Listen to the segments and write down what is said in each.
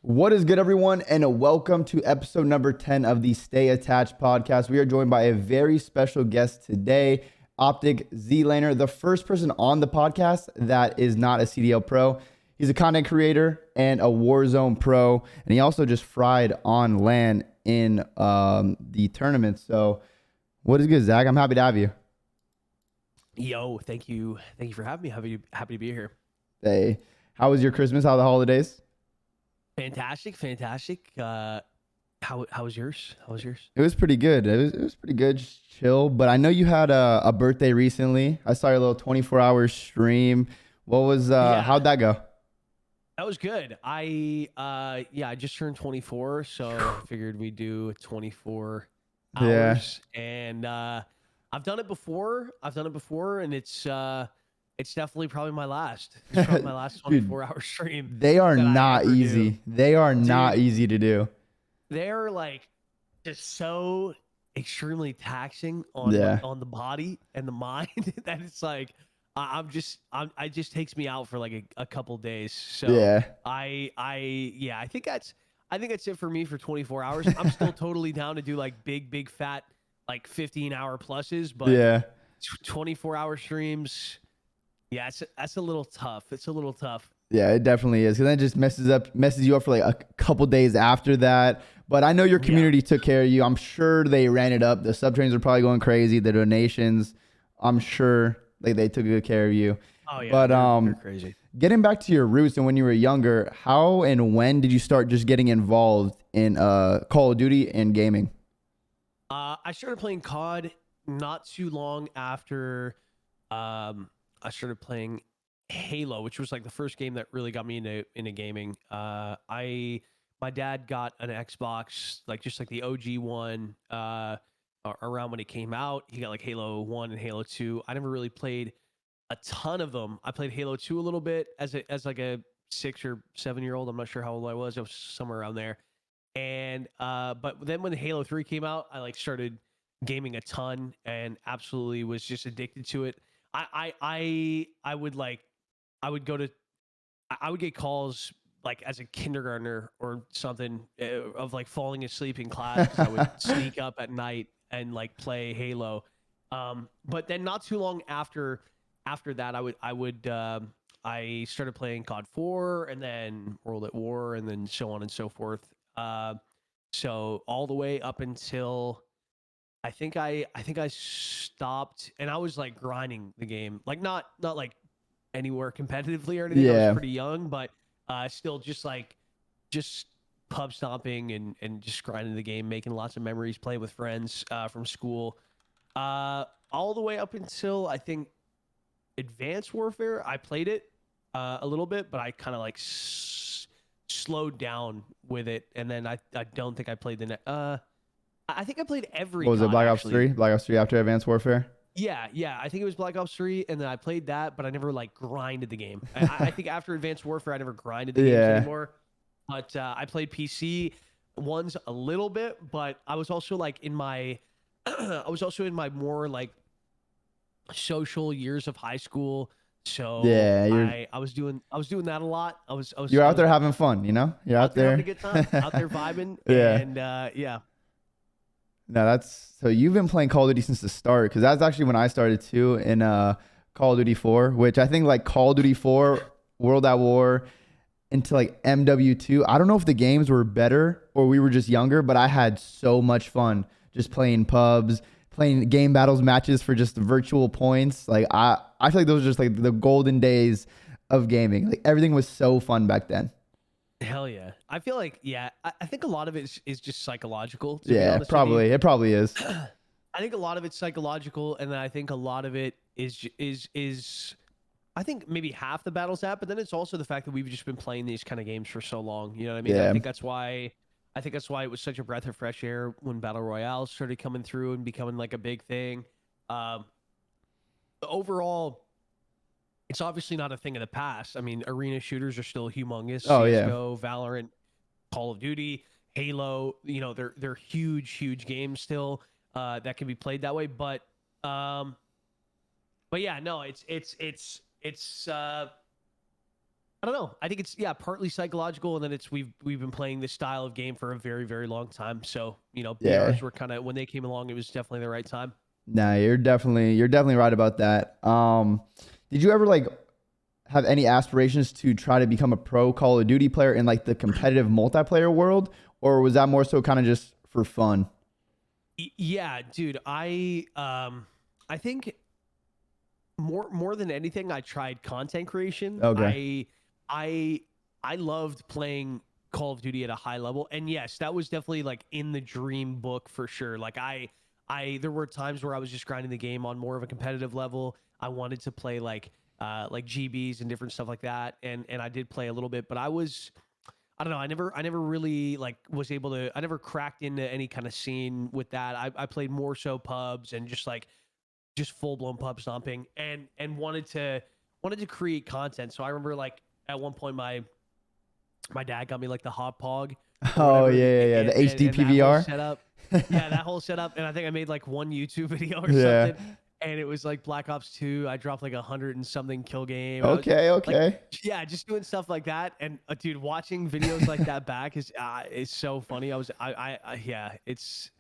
What is good, everyone, and welcome to episode number 10 of the Stay Attached podcast. We are joined by a very special guest today, OpTic ZLaner, the first person on the podcast that is not a CDL pro. He's a content creator and a Warzone pro, and he also just fried on LAN in the tournament. So, what is good, Zach? I'm happy to have you. Yo, thank you for having me. Happy to be here. Hey, how was your Christmas? How were the holidays? Fantastic. How was yours? It was pretty good. It was pretty good, just chill. But I know you had a birthday recently. I saw your little 24-hour stream. What was how'd that go? That was good. I just turned 24, so I figured we'd do 24 hours. Yeah. And I've done it before, and it's definitely probably my last. It's probably my last 24-hour stream. They are not easy. They are not easy to do. They're like just so extremely taxing on the body and the mind that it's like it just takes me out for like a couple days. So yeah, I think that's it for me for 24 hours. I'm still totally down to do like big fat like 15-hour pluses, but yeah, 24-hour streams. Yeah, that's a little tough. It's a little tough. Yeah, it definitely is, because then it just messes you up for like a couple days after that. But I know your community took care of you. I'm sure they ran it up. The sub trains are probably going crazy. The donations, I'm sure they took good care of you. Oh yeah, but they're crazy. Getting back to your roots and when you were younger, how and when did you start just getting involved in Call of Duty and gaming? I started playing COD not too long after I started playing Halo, which was like the first game that really got me into gaming. My dad got an Xbox, just like the OG one, around when it came out. He got like Halo 1 and Halo 2. I never really played a ton of them. I played Halo 2 a little bit as like a 6 or 7 year old. I'm not sure how old I was. I was somewhere around there. And but then when Halo 3 came out, I like started gaming a ton and absolutely was just addicted to it. I would get calls like as a kindergartner or something of like falling asleep in class because I would sneak up at night and like play Halo. But then not too long after that, I started playing COD 4 and then World at War and then so on and so forth. So all the way up until I think I stopped, and I was like grinding the game, like not like anywhere competitively or anything. I was pretty young, but still just pub stomping and just grinding the game, making lots of memories, playing with friends from school, all the way up until I think Advanced Warfare. I played it a little bit, but I kind of like slowed down with it, and then I don't think I played the I think I played every. What was it, Black Ops 3? Black Ops 3 after Advanced Warfare? Yeah. I think it was Black Ops 3, and then I played that, but I never like grinded the game. I think after Advanced Warfare, I never grinded the games anymore. But I played PC ones a little bit, but I was also like in my, more like social years of high school. So I was doing that a lot. You're out there having fun, you know? You're out there having a good time, out there vibing. And No, so you've been playing Call of Duty since the start, because that's actually when I started too in Call of Duty 4, which I think like Call of Duty 4, World at War, into like MW2. I don't know if the games were better or we were just younger, but I had so much fun just playing pubs, playing game battles matches for just virtual points. Like I feel like those are just like the golden days of gaming. Like everything was so fun back then. Hell yeah. I feel like, I think a lot of it is just psychological. It probably is. I think a lot of it's psychological, and then I think a lot of it is I think maybe half the battle's that, but then it's also the fact that we've just been playing these kind of games for so long. You know what I mean? Yeah. I think that's why it was such a breath of fresh air when Battle Royale started coming through and becoming like a big thing. Overall, it's obviously not a thing of the past. I mean, arena shooters are still humongous. Oh, CSGO, Valorant, Call of Duty, Halo. You know, they're huge games still that can be played that way. But yeah, no, it's I don't know. I think it's partly psychological, and then it's we've been playing this style of game for a very, very long time. So, Yeah. BRs were kind of when they came along, it was definitely the right time. Nah, you're definitely right about that. Did you ever like have any aspirations to try to become a pro Call of Duty player in like the competitive multiplayer world, or was that more so kind of just for fun? Yeah, dude. I think more than anything, I tried content creation. Okay. I I loved playing Call of Duty at a high level, and yes, that was definitely like in the dream book for sure. Like I there were times where I was just grinding the game on more of a competitive level. I wanted to play like GBs and different stuff like that, and I did play a little bit, but I don't know. I never really like was able to. I never cracked into any kind of scene with that. I played more so pubs and just full blown pub stomping and wanted to create content. So I remember like at one point my dad got me like the hot pog or Oh whatever, yeah, yeah, yeah. The HD and that whole PVR. setup. Yeah, that whole setup, and I think I made like one YouTube video or Yeah. something, and it was like Black Ops 2. I dropped like 100 and something kill game. I was Okay, like, okay. yeah, just doing stuff like that, and dude, watching videos like that back is so funny. Yeah, it's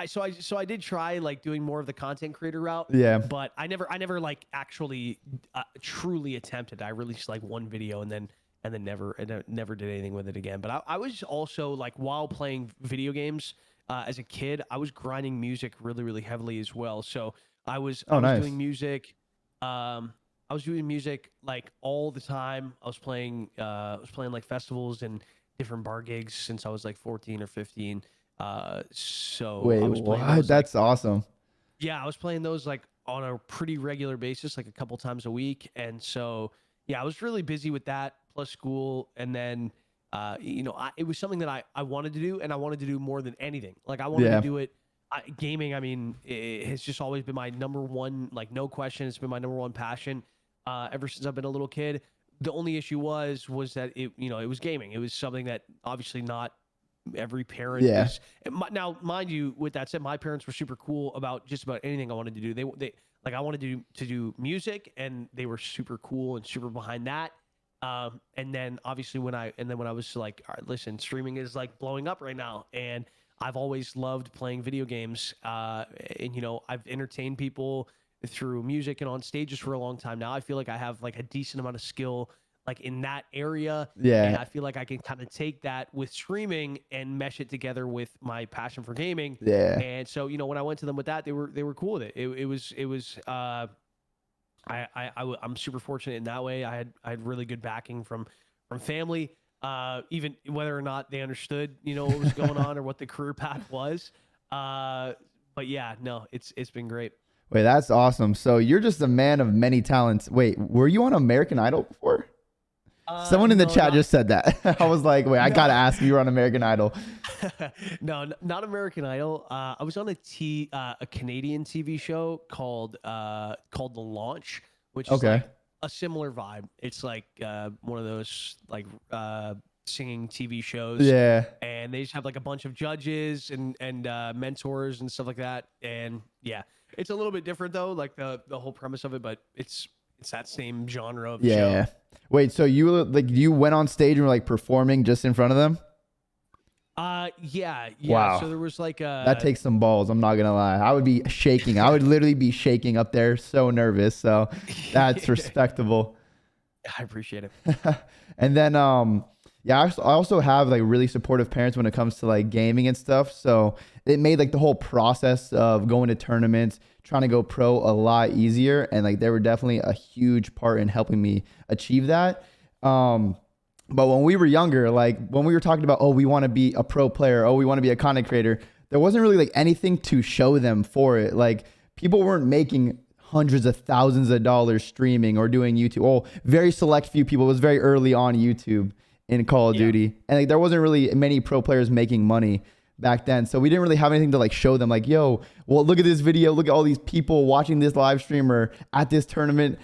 so I did try like doing more of the content creator route, Yeah. but I never like actually truly attempted. I released like one video and then never did anything with it again. But I was also like while playing video games as a kid, I was grinding music really really heavily as well. So I was Oh, I was nice. doing music. I was doing music like all the time. I was playing like festivals and different bar gigs since I was like 14 or 15. So Wait, I was playing what? those like That's awesome. yeah, I was playing those like on a pretty regular basis, like a couple times a week. And so, yeah, I was really busy with that plus school. And then, it was something that I wanted to do and I wanted to do more than anything. Like I wanted to Yeah. do it. Gaming, I mean, it has just always been my number one, like no question. It's been my number one passion ever since I've been a little kid. The only issue was that it was gaming. It was something that obviously not every parent Yeah. is now mind you with that said my parents were super cool about just about anything I wanted to do they like I wanted to do music and they were super cool and super behind that and then obviously when I was like all right, listen, streaming is like blowing up right now and I've always loved playing video games and I've entertained people through music and on stages for a long time now. I feel like I have like a decent amount of skill like in that area and Yeah. I feel like I can kind of take that with streaming and mesh it together with my passion for gaming. Yeah. And so, when I went to them with that, they were cool with it. It was I'm super fortunate in that way. I had really good backing from family, even whether or not they understood, what was going on or what the career path was. But yeah, no, it's been great. Wait, that's awesome. So you're just a man of many talents. Wait, were you on American Idol before? Someone in the No, chat not just said that. I was like, wait, I no. gotta ask if you were on American Idol. No, not American Idol. I was on a Canadian TV show called The Launch, which is Okay. like a similar vibe. It's like one of those like singing TV shows, Yeah. and they just have like a bunch of judges and mentors and stuff like that. And yeah, it's a little bit different though, like the whole premise of it, but it's that same genre of show. Yeah. Wait, so you went on stage and were like performing just in front of them? Yeah. Wow. So there was like That takes some balls. I'm not gonna lie. I would be shaking. I would literally be shaking up there, so nervous. So that's respectable. I appreciate it. And then yeah, I also have like really supportive parents when it comes to like gaming and stuff. So it made like the whole process of going to tournaments, trying to go pro a lot easier. And like they were definitely a huge part in helping me achieve that. But when we were younger, like when we were talking about, oh, we want to be a pro player, oh, we want to be a content creator, there wasn't really like anything to show them for it. Like people weren't making hundreds of thousands of dollars streaming or doing YouTube. Oh, very select few people. It was very early on YouTube in Call of Duty. And like there wasn't really many pro players making money back then. So we didn't really have anything to like show them like, yo, well, look at this video. Look at all these people watching this live stream or at this tournament.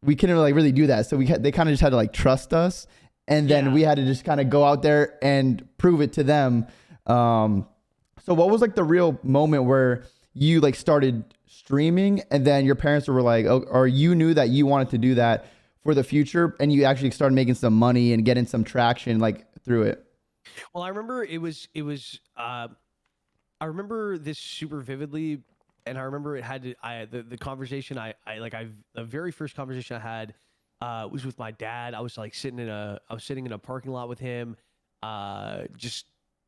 We couldn't like really do that. So they kind of just had to like trust us. And then we had to just kind of go out there and prove it to them. So what was like the real moment where you like started streaming and then your parents were like, oh, or you knew that you wanted to do that for the future, and you actually start making some money and getting some traction like through it? Well, I remember I remember this super vividly, and I remember it had the conversation the very first conversation I had was with my dad. I was like sitting in a parking lot with him, just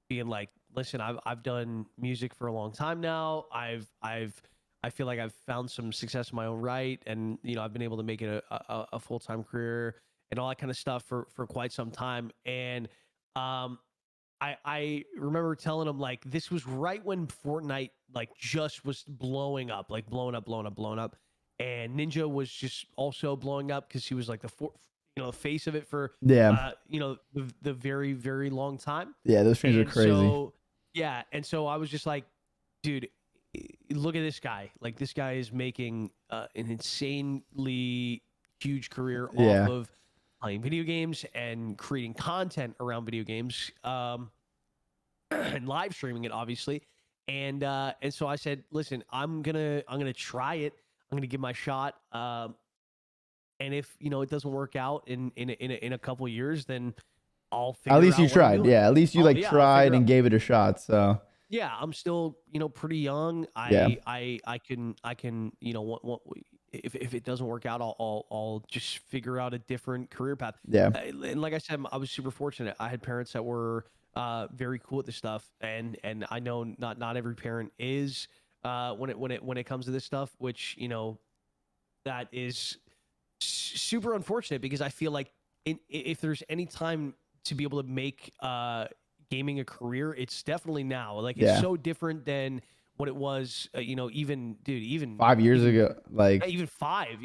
being like, listen, I've done music for a long time now. I feel like I've found some success in my own right, and I've been able to make it a full-time career and all that kind of stuff for quite some time. And I remember telling him like this was right when Fortnite like just was blowing up, like blowing up, and Ninja was just also blowing up because he was like the face of it for Yeah. the very very long time. Yeah, those streams are And crazy. so yeah, and so I was just like, dude, look at this guy. Like this guy is making an insanely huge career Yeah. off of playing video games and creating content around video games, and live streaming it, obviously. And so I said, listen, I'm gonna try it. I'm gonna give my shot. And if it doesn't work out in a couple of years, then I'll figure At least out you what I'm tried. doing. Yeah, at least you I'll tried figure and out. gave it a shot. So Yeah, I'm still pretty young. Yeah. I can if it doesn't work out, I'll just figure out a different career path. yeah. And like I said, I was super fortunate. I had parents that were very cool at this stuff, and I know not every parent is when it comes to this stuff, which that is super unfortunate, because I feel like if there's any time to be able to make gaming a career, it's definitely now. Like it's Yeah. so different than what it was, even 5 years ago, like even 5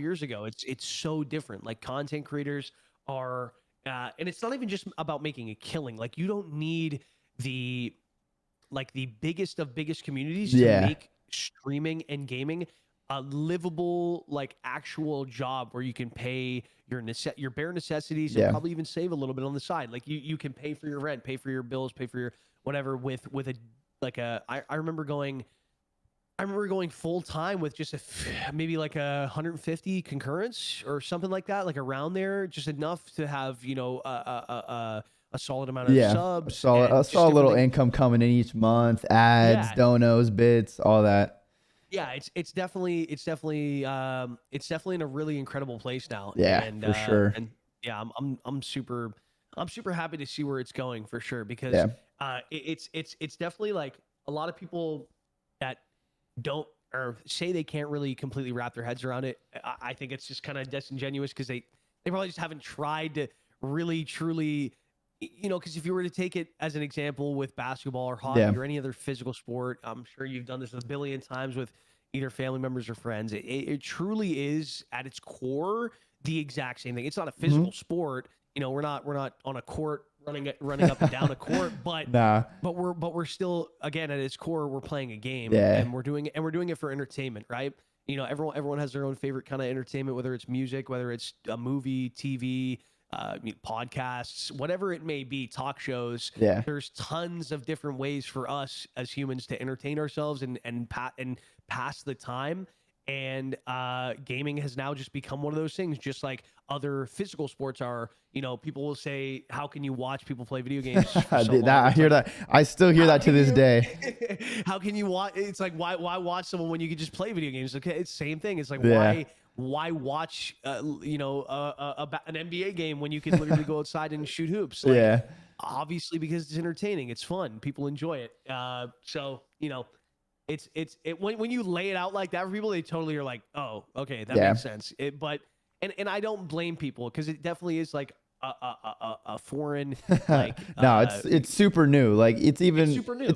years ago. It's so different. Like content creators are and it's not even just about making a killing. Like you don't need the biggest of biggest communities Yeah. to make streaming and gaming a livable, like actual job where you can pay your bare necessities and Yeah. probably even save a little bit on the side. Like you can pay for your rent, pay for your bills, pay for your whatever with I remember going full time with just maybe like 150 concurrents or something like that, like around there, just enough to have a solid amount of subs. Solid, And a just solid different little things. income coming in each month, ads, Yeah. donos, bits, all that. Yeah, it's definitely in a really incredible place now. Yeah, And for sure. and yeah, I'm super happy to see where it's going, for sure, because Yeah. it's definitely like a lot of people that don't, or say they can't really completely wrap their heads around it. I think it's just kind of disingenuous, because they probably just haven't tried to really truly, because if you were to take it as an example with basketball or hockey Yeah. or any other physical sport, I'm sure you've done this a billion times with either family members or friends. It truly is at its core the exact same thing. It's not a physical sport. We're not on a court running up and down a court, but Nah. but we're still, again, at its core, we're playing a game. Yeah. And we're doing it for entertainment, right? Everyone has their own favorite kind of entertainment, whether it's music, whether it's a movie, TV, podcasts, whatever it may be, talk shows. Yeah. There's tons of different ways for us as humans to entertain ourselves and pass the time. And gaming has now just become one of those things, just like other physical sports are. People will say, how can you watch people play video games for so long? I hear that. I still hear that to this day. How can you watch? It's like, why watch someone when you can just play video games? Okay, it's the same thing. It's like, Yeah. why watch an NBA game when you can literally go outside and shoot hoops? Like, Yeah. obviously, because it's entertaining, it's fun, people enjoy it. So when you lay it out like that for people, they totally are like, oh, okay, that Yeah. makes sense. But I don't blame people, because it definitely is like a foreign, like No, it's super new. Like it's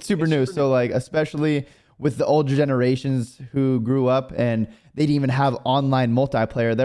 super new. So like, especially with the older generations who grew up and they didn't even have online multiplayer,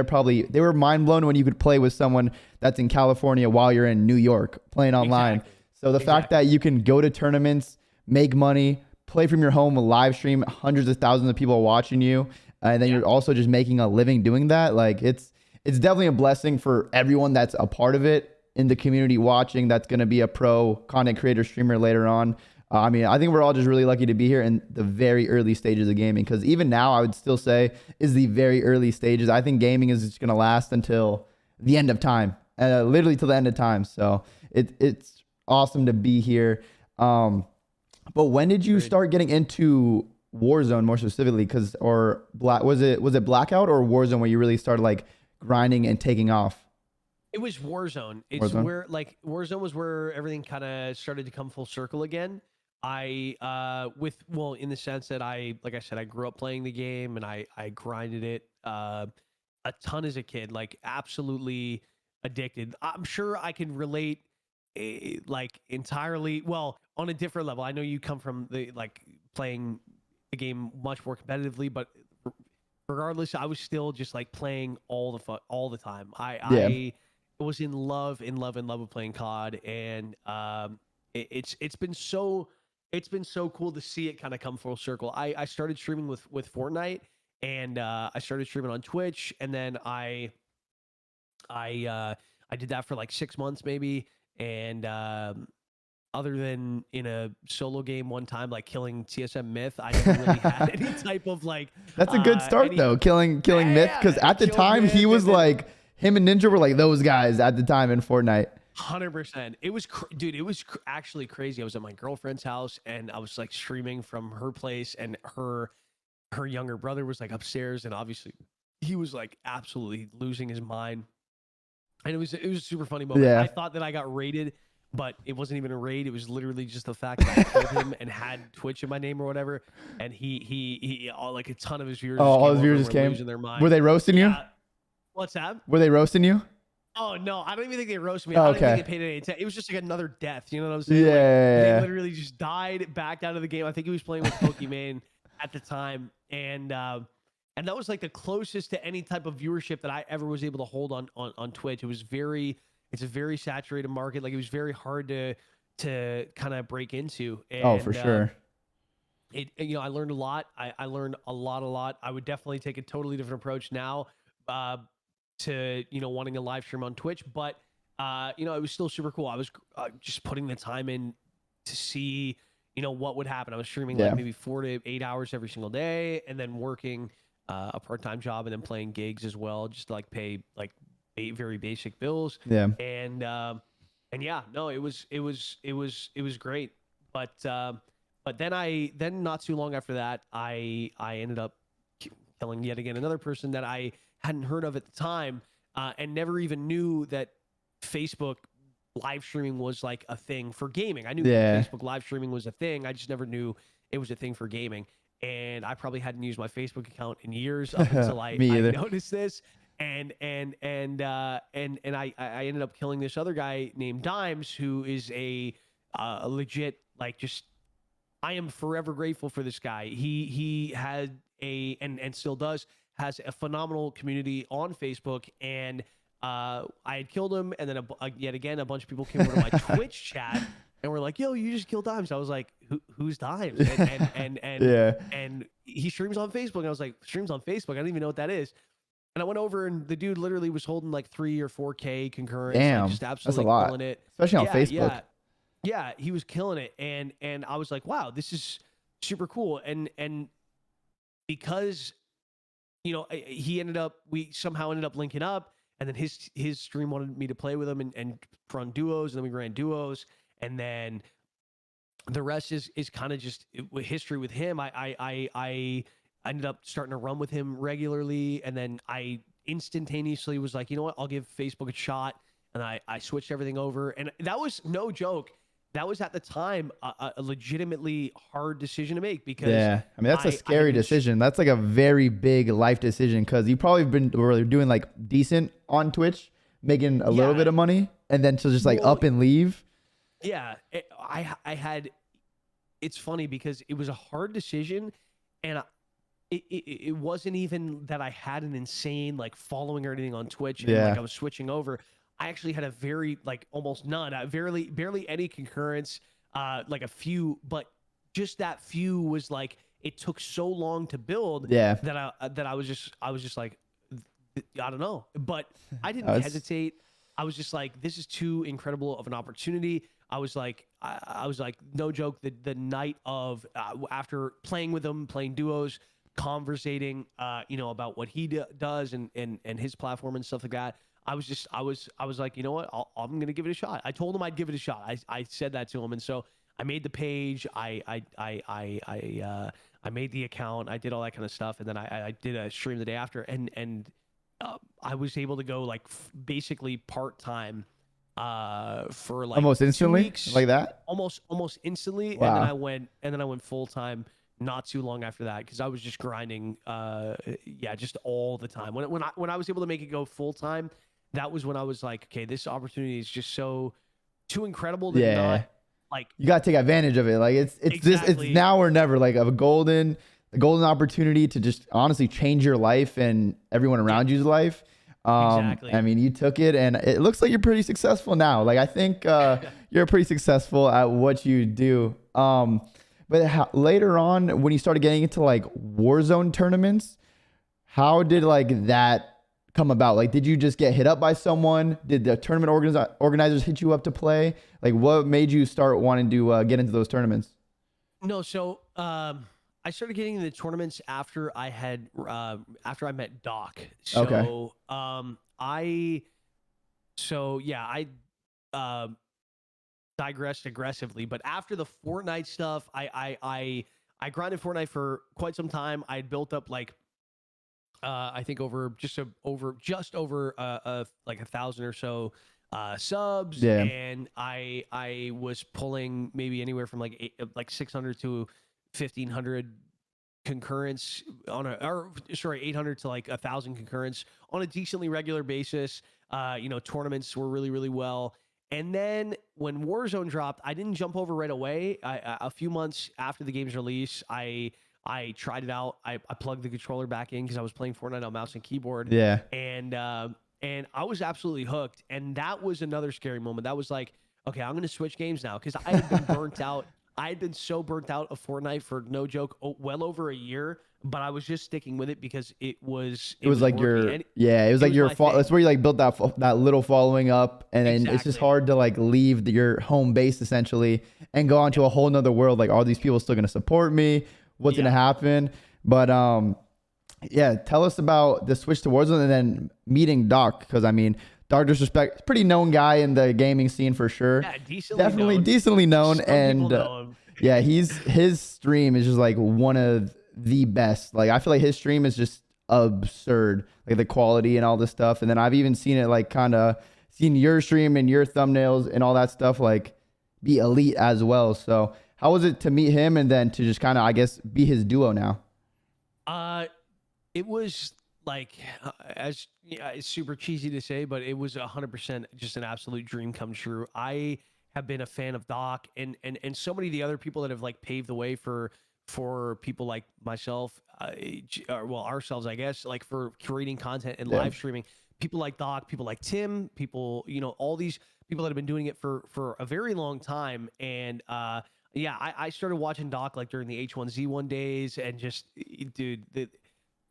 they were mind blown when you could play with someone that's in California while you're in New York playing online. Exactly. So the fact that you can go to tournaments, make money, play from your home, live stream, hundreds of thousands of people watching you, and then you're also just making a living doing that. Like it's definitely a blessing for everyone that's a part of it in the community watching, that's going to be a pro content creator streamer later on. I mean, I think we're all just really lucky to be here in the very early stages of gaming, because even now I would still say is the very early stages. I think gaming is just going to last until the end of time, literally till the end of time. So it's awesome to be here. But when did you start getting into Warzone more specifically? Was it Blackout or Warzone where you really started like grinding and taking off? It was Warzone. It's Warzone? where like Warzone was where everything kind of started to come full circle again. In the sense that like I said, I grew up playing the game and I grinded it a ton as a kid, like absolutely addicted. I'm sure I can relate like entirely well on a different level. I know you come from the like playing the game much more competitively, but regardless, I was still just like playing all the time. I was in love with playing COD, and it's been so cool to see it kind of come full circle. I started streaming with Fortnite, and I started streaming on Twitch, and then I did that for like 6 months maybe, and other than in a solo game one time, like killing TSM Myth, I never really had any type of like. That's a good start though, killing Myth, because at the time he was like, him and Ninja were like those guys at the time in Fortnite. 100%. It was, dude. It was actually crazy. I was at my girlfriend's house and I was like streaming from her place, and her younger brother was like upstairs, and obviously he was like absolutely losing his mind. And it was a super funny moment. Yeah. I thought that I got raided, but it wasn't even a raid. It was literally just the fact that I killed him and had Twitch in my name or whatever. And he like a ton of his viewers. All his viewers just came. Losing their mind. Were they roasting you? What's that? Were they roasting you? Oh no, I don't even think they roasted me. Oh, I don't okay. even think they paid any attention. It was just like another death. You know what I'm saying? Yeah. They literally just died, backed out of the game. I think he was playing with Pokemon at the time, and that was like the closest to any type of viewership that I ever was able to hold on Twitch. It's a very saturated market. Like it was very hard to kind of break into. And, For sure. I learned a lot. I learned a lot. I would definitely take a totally different approach now to wanting a live stream on Twitch, but it was still super cool. I was just putting the time in to see what would happen. I was streaming like maybe 4 to 8 hours every single day, and then working a part-time job, and then playing gigs as well, just to like pay like very basic bills. Yeah. And yeah, no, it was great. But then not too long after that, I ended up killing yet again another person that I hadn't heard of at the time, and never even knew that Facebook live streaming was like a thing for gaming. I knew Facebook live streaming was a thing. I just never knew it was a thing for gaming. And I probably hadn't used my Facebook account in years up until I noticed this. And I ended up killing this other guy named Dimes, who is a legit, like, just, I am forever grateful for this guy. He had and still has a phenomenal community on Facebook, and I had killed him, and then yet again a bunch of people came over to my Twitch chat and were like, "Yo, you just killed Dimes." I was like, "Who's Dimes?" And he streams on Facebook, and I was like, "Streams on Facebook? I don't even know what that is." And I went over, and the dude literally was holding like 3 or 4K concurrents. Damn, just absolutely that's a lot, killing it, especially on Facebook. Yeah, he was killing it, and I was like, "Wow, this is super cool." And because we somehow ended up linking up, and then his stream wanted me to play with him and run duos, and then we ran duos, and then the rest is kind of just history with him. I ended up starting to run with him regularly, and then I instantaneously was like, you know what, I'll give Facebook a shot, and I switched everything over, and that was no joke. That was at the time a legitimately hard decision to make, because I mean, that's a scary decision. That's like a very big life decision, because you probably were doing like decent on Twitch, making a little bit of money, and then to just like up and leave. Yeah, I had. It's funny because it was a hard decision, and it wasn't even that I had an insane like following or anything on Twitch, and like I was switching over. I actually had a very, like, almost none, barely any concurrence, like a few, but just that few was like, it took so long to build that I was just like, I don't know, but I didn't hesitate. I was just like, this is too incredible of an opportunity. I was like, no joke, the night of after playing with him, playing duos, conversating, about what he does and his platform and stuff like that. I was like, you know what, I'm gonna give it a shot. I told him I'd give it a shot. I said that to him, and so I made the page. I made the account. I did all that kind of stuff, and then I did a stream the day after, and I was able to go like basically part time for like Almost 2 instantly, weeks, like that. almost instantly, Wow. and then I went full time not too long after that because I was just grinding, just all the time. When I was able to make it go full time, that was when I was like, okay, this opportunity is just so too incredible that Yeah. not like You gotta take advantage of it. Like it's exactly. it's now or never. Like of a golden opportunity to just honestly change your life and everyone around you's life. Exactly. I mean, you took it, and it looks like you're pretty successful now. Like I think you're pretty successful at what you do. But later on, when you started getting into like Warzone tournaments, how did like that come about? Like, did you just get hit up by someone? Did the tournament organizers hit you up to play? Like, what made you start wanting to get into those tournaments? No, so I started getting into the tournaments after I had after I met Doc. So Okay. I digressed aggressively, but after the Fortnite stuff, I grinded Fortnite for quite some time. I had built up like I think over like 1,000 or so subs, Yeah. and I was pulling maybe anywhere from like 600 to 1,500 concurrence on a, or sorry, 800 to like 1,000 concurrence on a decently regular basis. Tournaments were really, really well. And then when Warzone dropped, I didn't jump over right away. A few months after the game's release, I tried it out. I plugged the controller back in because I was playing Fortnite on mouse and keyboard, Yeah. and I was absolutely hooked. And that was another scary moment. That was like, okay, I'm gonna switch games now because I had been burnt out. I had been so burnt out of Fortnite for no joke, well over a year. But I was just sticking with it because it was Like working. your And yeah. It was like your my thing. that's where you like built that little following up, and then it's just Exactly. hard to like leave your home base essentially and go onto a whole nother world. Like, are these people still gonna support me? What's Yeah. gonna happen? But yeah, tell us about the switch to Warzone and then meeting Doc, because I mean, DrDisrespect, pretty known guy in the gaming scene for sure. Yeah, Definitely decently known, Some people and know him. yeah, his stream is just like one of the best. Like I feel like his stream is just absurd, like the quality and all this stuff. And then I've even seen it like kind of seen your stream and your thumbnails and all that stuff like be elite as well. So how was it to meet him and then to just kind of, I guess, be his duo now? It was like as yeah, it's super cheesy to say, but it was 100% just an absolute dream come true. I have been a fan of Doc and so many of the other people that have like paved the way for people like myself, or well ourselves, I guess, like for creating content and Yeah. live streaming. People like Doc, people like Tim, people all these people that have been doing it for a very long time, and yeah, I started watching Doc like during the H1Z1 days, and just dude,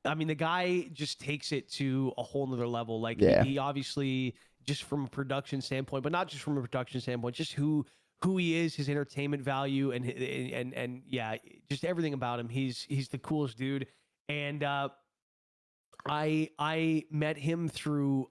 I mean, the guy just takes it to a whole nother level. Like Yeah. he obviously just from a production standpoint, but not just from a production standpoint, just who he is, his entertainment value, and yeah, just everything about him. He's the coolest dude. And I met him through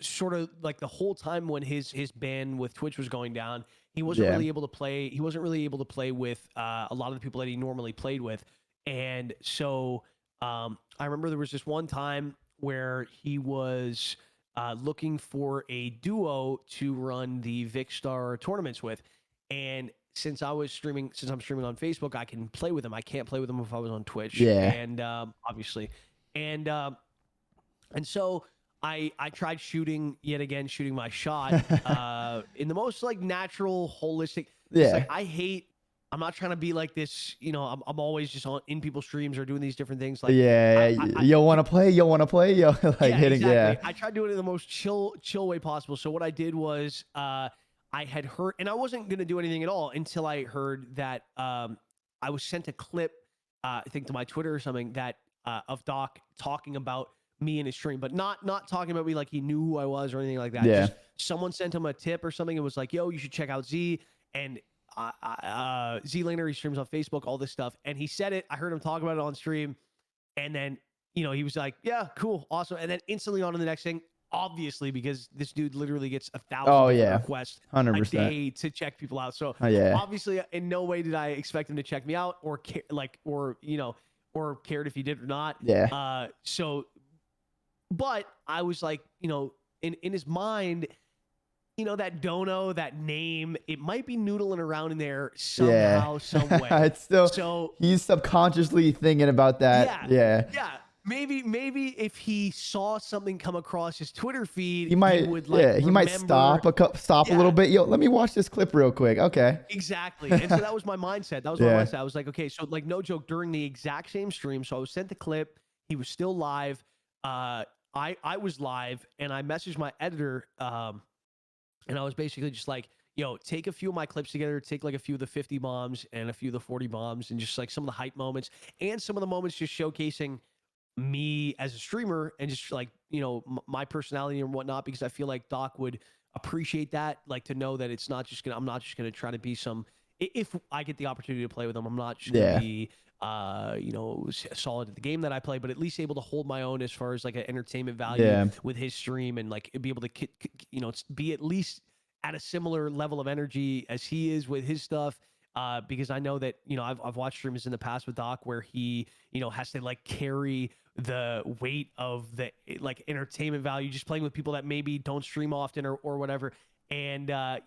sort of like the whole time when his ban with Twitch was going down. He wasn't Yeah. really able to play. He wasn't really able to play with a lot of the people that he normally played with, and so I remember there was this one time where he was looking for a duo to run the Vicstar tournaments with, and since I'm streaming on Facebook, I can play with him. I can't play with him if I was on Twitch, Yeah. and obviously, and so I tried shooting yet again, shooting my shot in the most like natural, holistic. It's like Yeah. I'm not trying to be like this, I'm always just in people's streams or doing these different things. Like Yeah. You'll want to play. You'll want to play. Yo, like yeah, hitting. exactly. Yeah. I tried doing it in the most chill way possible. So what I did was I had heard, and I wasn't gonna do anything at all until I heard that I was sent a clip, I think to my Twitter or something, that of Doc talking about me in his stream, but not talking about me like he knew who I was or anything like that. Yeah. Just someone sent him a tip or something. It was like, yo, you should check out Z. And ZLaner, he streams on Facebook, all this stuff. And he said it. I heard him talk about it on stream. And then, he was like, yeah, cool, awesome. And then instantly on to the next thing, obviously, because this dude literally gets 1,000 requests 100%. a day to check people out. So obviously, in no way did I expect him to check me out or cared if he did or not. Yeah. But I was like, in his mind, that Dono, that name, it might be noodling around in there somehow, some way. It's still, he's subconsciously thinking about that. Yeah. Maybe if he saw something come across his Twitter feed, he might stop a little bit. Yo, let me watch this clip real quick. Okay. Exactly. And so that was my mindset. I was like, okay, so like no joke, during the exact same stream, so I was sent the clip. He was still live. I was live, and I messaged my editor, and I was basically just like, yo, take a few of my clips together, take like a few of the 50 bombs and a few of the 40 bombs, and just like some of the hype moments and some of the moments just showcasing me as a streamer and just like, my personality and whatnot, because I feel like Doc would appreciate that, like to know that I'm not just gonna try to be if I get the opportunity to play with him, I'm not just gonna be solid at the game that I play, but at least able to hold my own as far as like an entertainment value with his stream, and like be able to be at least at a similar level of energy as he is with his stuff. Because I know that I've watched streams in the past with Doc where he has to like carry the weight of the like entertainment value, just playing with people that maybe don't stream often or whatever. And I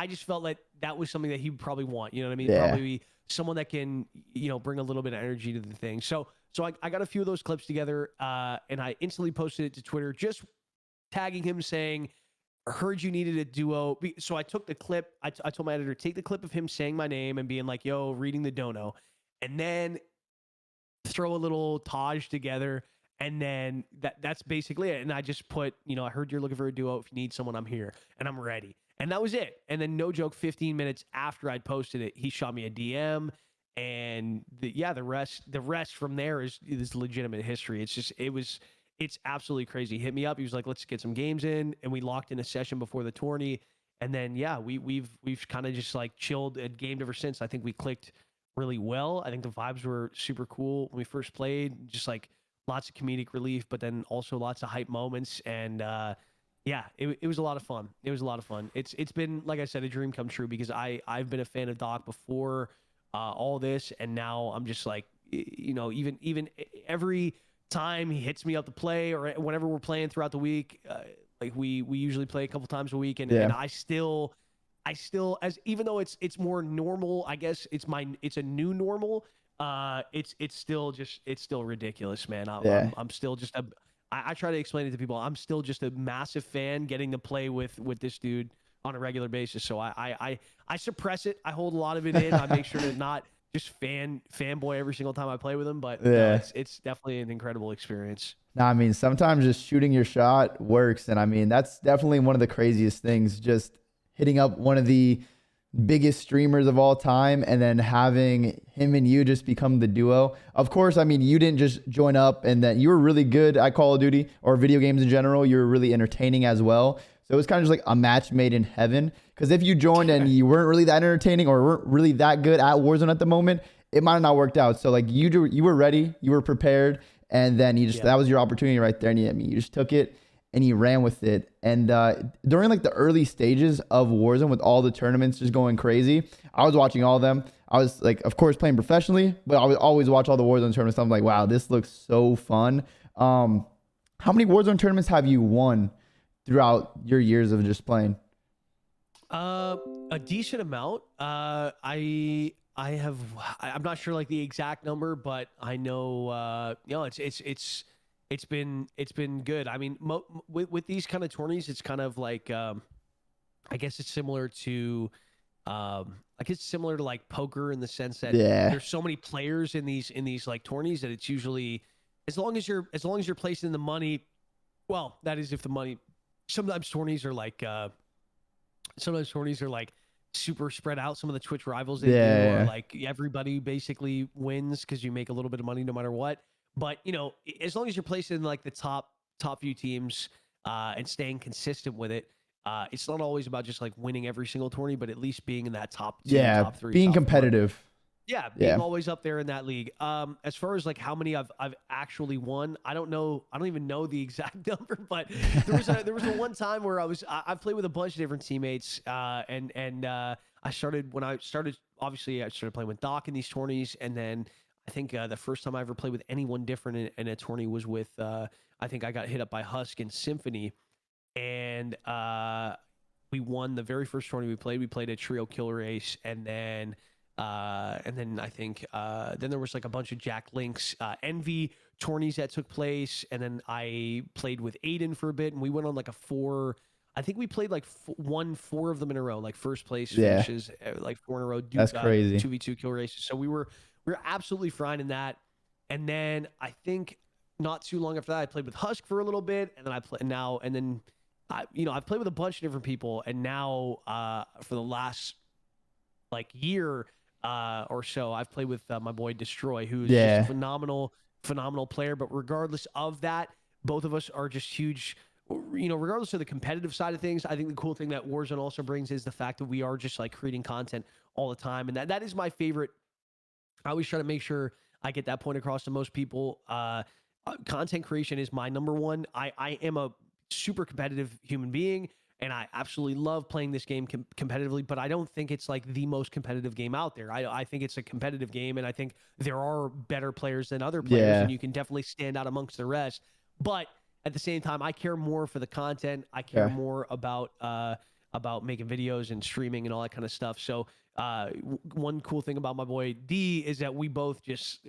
just felt like that was something that he would probably want. You know what I mean? Probably someone that can bring a little bit of energy to the thing. So I got a few of those clips together, and I instantly posted it to Twitter, just tagging him saying, heard you needed a duo. So I took the clip. I told my editor, take the clip of him saying my name and being like, yo, reading the dono, and then throw a little Taj together. And then that's basically it. And I just put, I heard you're looking for a duo. If you need someone, I'm here and I'm ready. And that was it. And then no joke, 15 minutes after I'd posted it, he shot me a DM. And the rest from there is legitimate history. It's absolutely crazy. He hit me up. He was like, let's get some games in. And we locked in a session before the tourney. And then, we've kind of just like chilled and gamed ever since. I think we clicked really well. I think the vibes were super cool when we first played, just like lots of comedic relief, but then also lots of hype moments. And it was a lot of fun. It's been, like I said, a dream come true, because I've been a fan of Doc before all this. And now I'm just like, even every time he hits me up to play, or whenever we're playing throughout the week, like we usually play a couple times a week, and I still, as even though it's more normal, I guess it's a new normal. It's still ridiculous, man. I'm still just I try to explain it to people. I'm still just a massive fan getting to play with this dude on a regular basis. So I suppress it. I hold a lot of it in. I make sure to not just fanboy every single time I play with him, but no, it's definitely an incredible experience. No, I mean, sometimes just shooting your shot works. And I mean, that's definitely one of the craziest things, just hitting up one of the biggest streamers of all time and then having him and you just become the duo. Of course, I mean, you didn't just join up and that you were really good at Call of Duty or video games in general. You were really entertaining as well. So it was kind of just like a match made in heaven. Because if you joined and you weren't really that entertaining or weren't really that good at Warzone at the moment, it might have not worked out. So like you were ready, you were prepared, and then that was your opportunity right there. And you just took it and you ran with it. And during like the early stages of Warzone, with all the tournaments just going crazy, I was watching all of them. I was like, of course, playing professionally, but I would always watch all the Warzone tournaments. I'm like, wow, this looks so fun. How many Warzone tournaments have you won throughout your years of just playing? A decent amount. I'm not sure like the exact number, but I know, it's been good. I mean, with these kind of tourneys, it's kind of like, I guess it's similar to, like poker, in the sense that there's so many players in these like tourneys that it's usually, as long as you're placing the money, well, that is if the money. Sometimes tourneys are like super spread out. Some of the Twitch rivals they do are like everybody basically wins because you make a little bit of money no matter what. But as long as you're placed in like the top few teams and staying consistent with it, it's not always about just like winning every single tourney, but at least being in that top 2, Yeah, top 3, being top 4. competitive. Yeah, Yeah. being always up there in that league. As far as like how many I've actually won, I don't know. I don't even know the exact number, but there was a one time where I've played with a bunch of different teammates, and I started obviously I started playing with Doc in these tourneys, and then I think the first time I ever played with anyone different in a tourney was with I think I got hit up by Husk and Symphony, and we won the very first tourney we played. We played a trio kill race, and then I think then there was like a bunch of Jack Links Envy tourneys that took place, and then I played with Aiden for a bit, and we went on like a 4. I think we played like won 4 of them in a row, like first place finishes, like 4 in a row. That's crazy. 2v2 kill races. So we were absolutely fine in that. And then I think not too long after that, I played with Husk for a little bit, and then I've played with a bunch of different people, and now for the last like year or so, I've played with my boy Destroy, who's just a phenomenal player. But regardless of that, both of us are just huge. Regardless of the competitive side of things, I think the cool thing that Warzone also brings is the fact that we are just like creating content all the time, and that is my favorite. I always try to make sure I get that point across to most people. Content creation is my number one. I am a super competitive human being, and I absolutely love playing this game competitively, but I don't think it's like the most competitive game out there. I think it's a competitive game, and I think there are better players than other players, and you can definitely stand out amongst the rest. But at the same time, I care more for the content. I care more about making videos and streaming and all that kind of stuff. So one cool thing about my boy D is that we both just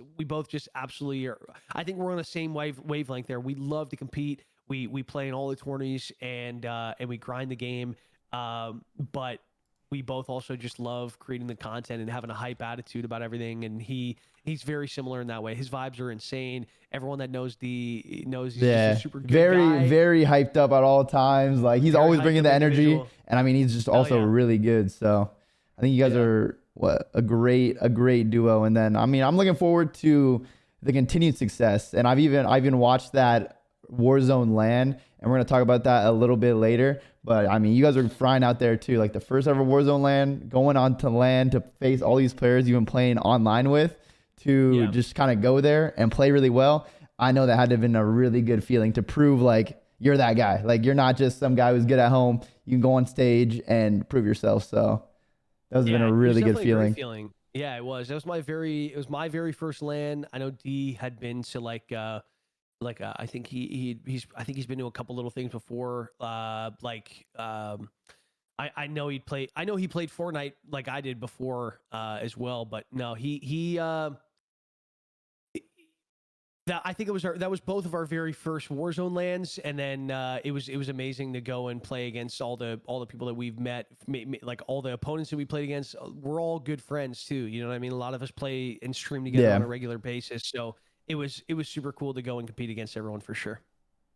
absolutely are. I think we're on the same wavelength there. We love to compete. We play in all the tourneys, and we grind the game. But we both also just love creating the content and having a hype attitude about everything. And he's very similar in that way. His vibes are insane. Everyone that knows D knows he's just a super good guy. Very hyped up at all times. Like he's always bringing the energy, individual. and I mean he's just also really good. So I think you guys are a great duo. And then I mean I'm looking forward to the continued success. And I've even watched that Warzone LAN, and we're gonna talk about that a little bit later. But I mean, you guys are frying out there too. Like the first ever Warzone LAN, going on to LAN to face all these players you've been playing online with, to just kind of go there and play really well. I know that had to have been a really good feeling to prove like you're that guy. Like you're not just some guy who's good at home. You can go on stage and prove yourself. So that has been a really good feeling. Yeah, it was. It was my very first LAN. I know D had been to I think he's been to a couple little things before. I know he played Fortnite like I did before as well. But no, I think that was both of our very first Warzone LANs, and then it was amazing to go and play against all the people that we've met, like all the opponents that we played against. We're all good friends too. You know what I mean? A lot of us play and stream together on a regular basis, so it was super cool to go and compete against everyone for sure.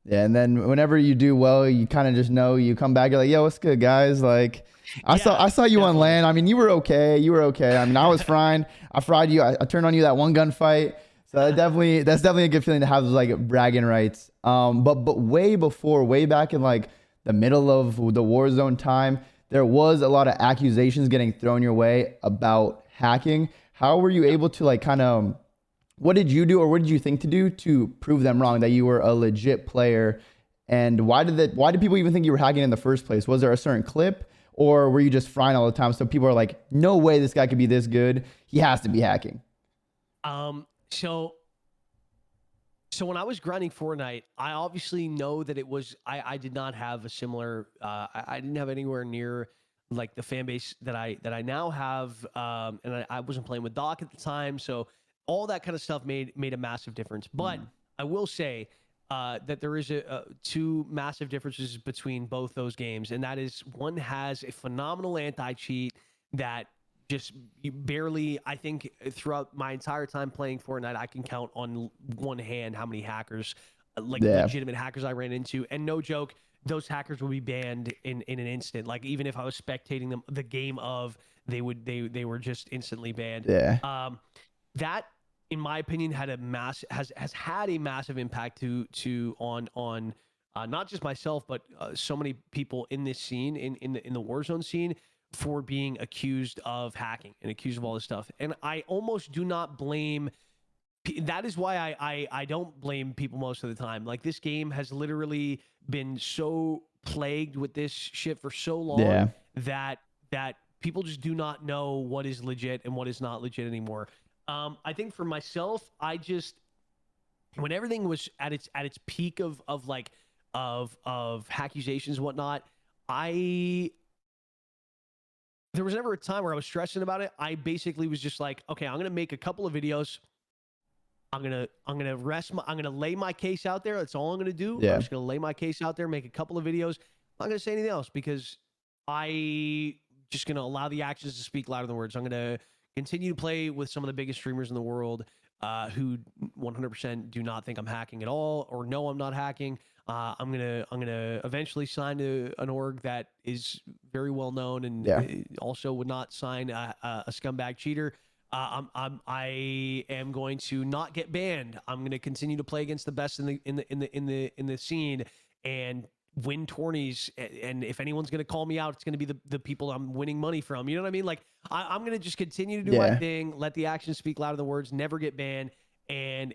Yeah, and then whenever you do well, you kind of just know, you come back, you're like, yo, what's good, guys? Like, I saw you on LAN. I mean, you were okay. I mean, I was fine. I fried you. I turned on you that one gunfight. So that's definitely a good feeling to have those like bragging rights. But way back in like the middle of the Warzone time, there was a lot of accusations getting thrown your way about hacking. How were you able to like kind of, what did you do or what did you think to do to prove them wrong, that you were a legit player? And why did people even think you were hacking in the first place? Was there a certain clip, or were you just frying all the time? So people are like, no way this guy could be this good. He has to be hacking. So when I was grinding Fortnite, I obviously know that it was, I did not have a similar, I didn't have anywhere near like the fan base that I now have. And I wasn't playing with Doc at the time. So all that kind of stuff made a massive difference. But I will say that there is two massive differences between both those games. And that is, one has a phenomenal anti-cheat that just barely, I think throughout my entire time playing Fortnite, I can count on one hand how many hackers, legitimate hackers I ran into. And no joke, those hackers would be banned in an instant. Like even if I was spectating them, they were just instantly banned. Yeah. That in my opinion, had has had a massive impact on not just myself, but so many people in this scene, in the Warzone scene, for being accused of hacking and accused of all this stuff. And I almost do not blame. That is why I don't blame people most of the time. Like, this game has literally been so plagued with this shit for so long that people just do not know what is legit and what is not legit anymore. I think for myself, when everything was at its peak of accusations and whatnot, there was never a time where I was stressing about it. I basically was just like, okay, I'm gonna make a couple of videos. I'm gonna lay my case out there. That's all I'm gonna do. I'm just gonna lay my case out there, make a couple of videos. I'm not gonna say anything else because I just gonna allow the actions to speak louder than words. I'm gonna continue to play with some of the biggest streamers in the world who 100% do not think I'm hacking at all or know I'm not hacking. I'm gonna eventually sign to an org that is very well known and also would not sign a scumbag cheater. I am going to not get banned. I'm going to continue to play against the best in the scene and win tourneys. And if anyone's going to call me out, it's going to be the people I'm winning money from. You know what I mean? Like, I'm going to just continue to do my thing, let the actions speak louder than words, never get banned, and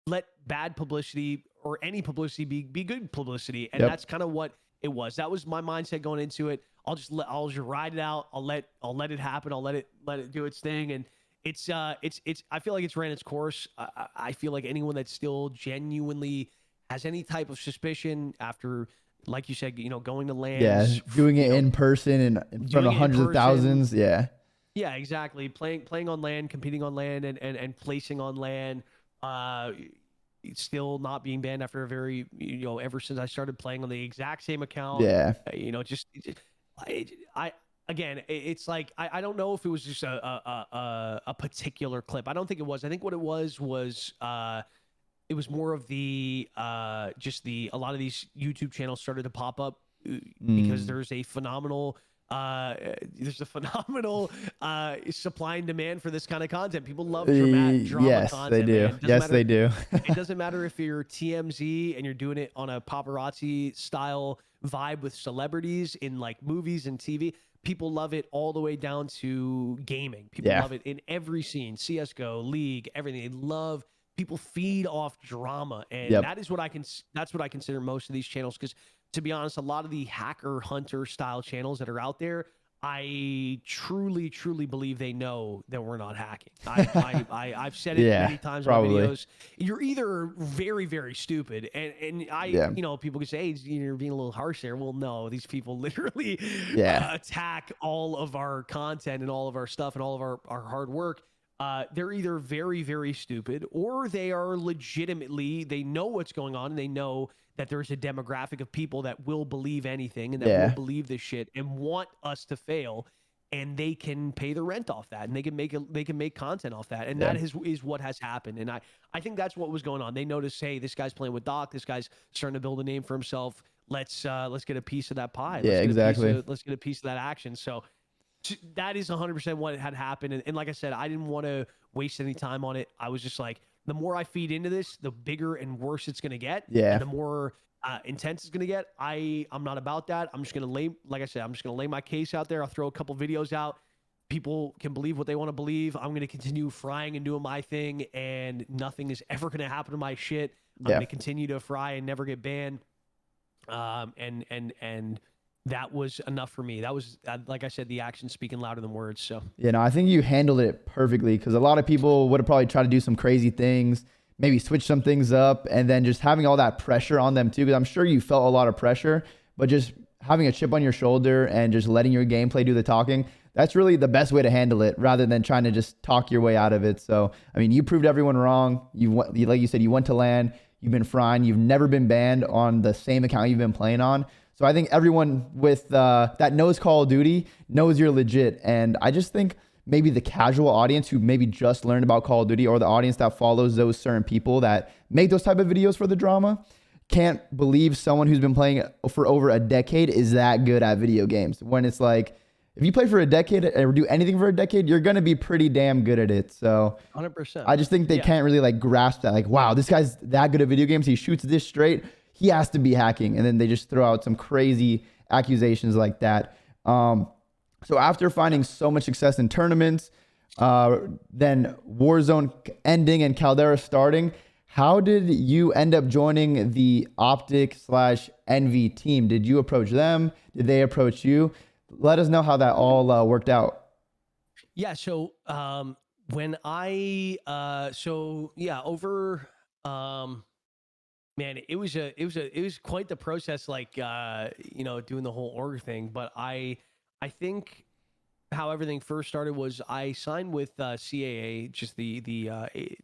let bad publicity or any publicity be good publicity. And that's kind of what it was. That was my mindset going into it. I'll just ride it out. I'll let it happen. I'll let it do its thing. And it's I feel like it's ran its course. I feel like anyone that still genuinely has any type of suspicion after, like you said, going to lands, doing it in person and in front of hundreds of thousands. Yeah, exactly. Playing on land, competing on land, and placing on land. Still not being banned after a very, ever since I started playing on the exact same account. It's like I don't know if it was just a particular clip. I don't think it was. I think what it was it was more of a lot of these YouTube channels started to pop up because there's a phenomenal supply and demand for this kind of content. People love drama content. They do. They do. It doesn't matter if you're TMZ and you're doing it on a paparazzi style vibe with celebrities in like movies and TV. People love it all the way down to gaming. People love it in every scene, CSGO, League, everything. They love, people feed off drama. And that's what I consider most of these channels. Because to be honest, a lot of the hacker hunter style channels that are out there, I truly believe they know that we're not hacking. I've said it many times in my videos. You're either very, very stupid, and people can say, hey, you're being a little harsh there. Well, no, these people literally attack all of our content and all of our stuff and all of our hard work. They're either very, very stupid, or they are legitimately, they know what's going on, and they know that there's a demographic of people that will believe anything and that will believe this shit and want us to fail, and they can pay the rent off that, and they can make content off that, and that is what has happened. And I think that's what was going on. They noticed, hey, this guy's playing with Doc, this guy's starting to build a name for himself. Let's get a piece of that pie. Let's get a piece of that action. So that is 100% what had happened. And like I said, I didn't want to waste any time on it. I was just like, the more I feed into this, the bigger and worse it's going to get. And the more intense it's going to get. I'm not about that. I'm just going to lay my case out there. I'll throw a couple videos out. People can believe what they want to believe. I'm going to continue frying and doing my thing, and nothing is ever going to happen to my shit. I'm going to continue to fry and never get banned. And that was enough for me. That was, like I said, the action speaking louder than words. So I think you handled it perfectly, because a lot of people would have probably tried to do some crazy things, maybe switch some things up, and then just having all that pressure on them too, because I'm sure you felt a lot of pressure, but just having a chip on your shoulder and just letting your gameplay do the talking, that's really the best way to handle it, rather than trying to just talk your way out of it. So, I mean, you proved everyone wrong. Like you said, you went to LAN, you've been frying, you've never been banned on the same account you've been playing on. So I think everyone with that knows Call of Duty knows you're legit. And I just think maybe the casual audience who maybe just learned about Call of Duty, or the audience that follows those certain people that make those type of videos for the drama, can't believe someone who's been playing for over a decade is that good at video games. When it's like, if you play for a decade or do anything for a decade, you're gonna be pretty damn good at it. So 100%. I just think they can't really like grasp that. Like, wow, this guy's that good at video games. He shoots this straight. He has to be hacking. And then they just throw out some crazy accusations like that. So after finding so much success in tournaments, then Warzone ending and Caldera starting, how did you end up joining the OpTic/Envy team? Did you approach them? Did they approach you? Let us know how that all worked out. Yeah. So when I man, it was quite the process, like doing the whole org thing. But I think how everything first started was I signed with CAA, just the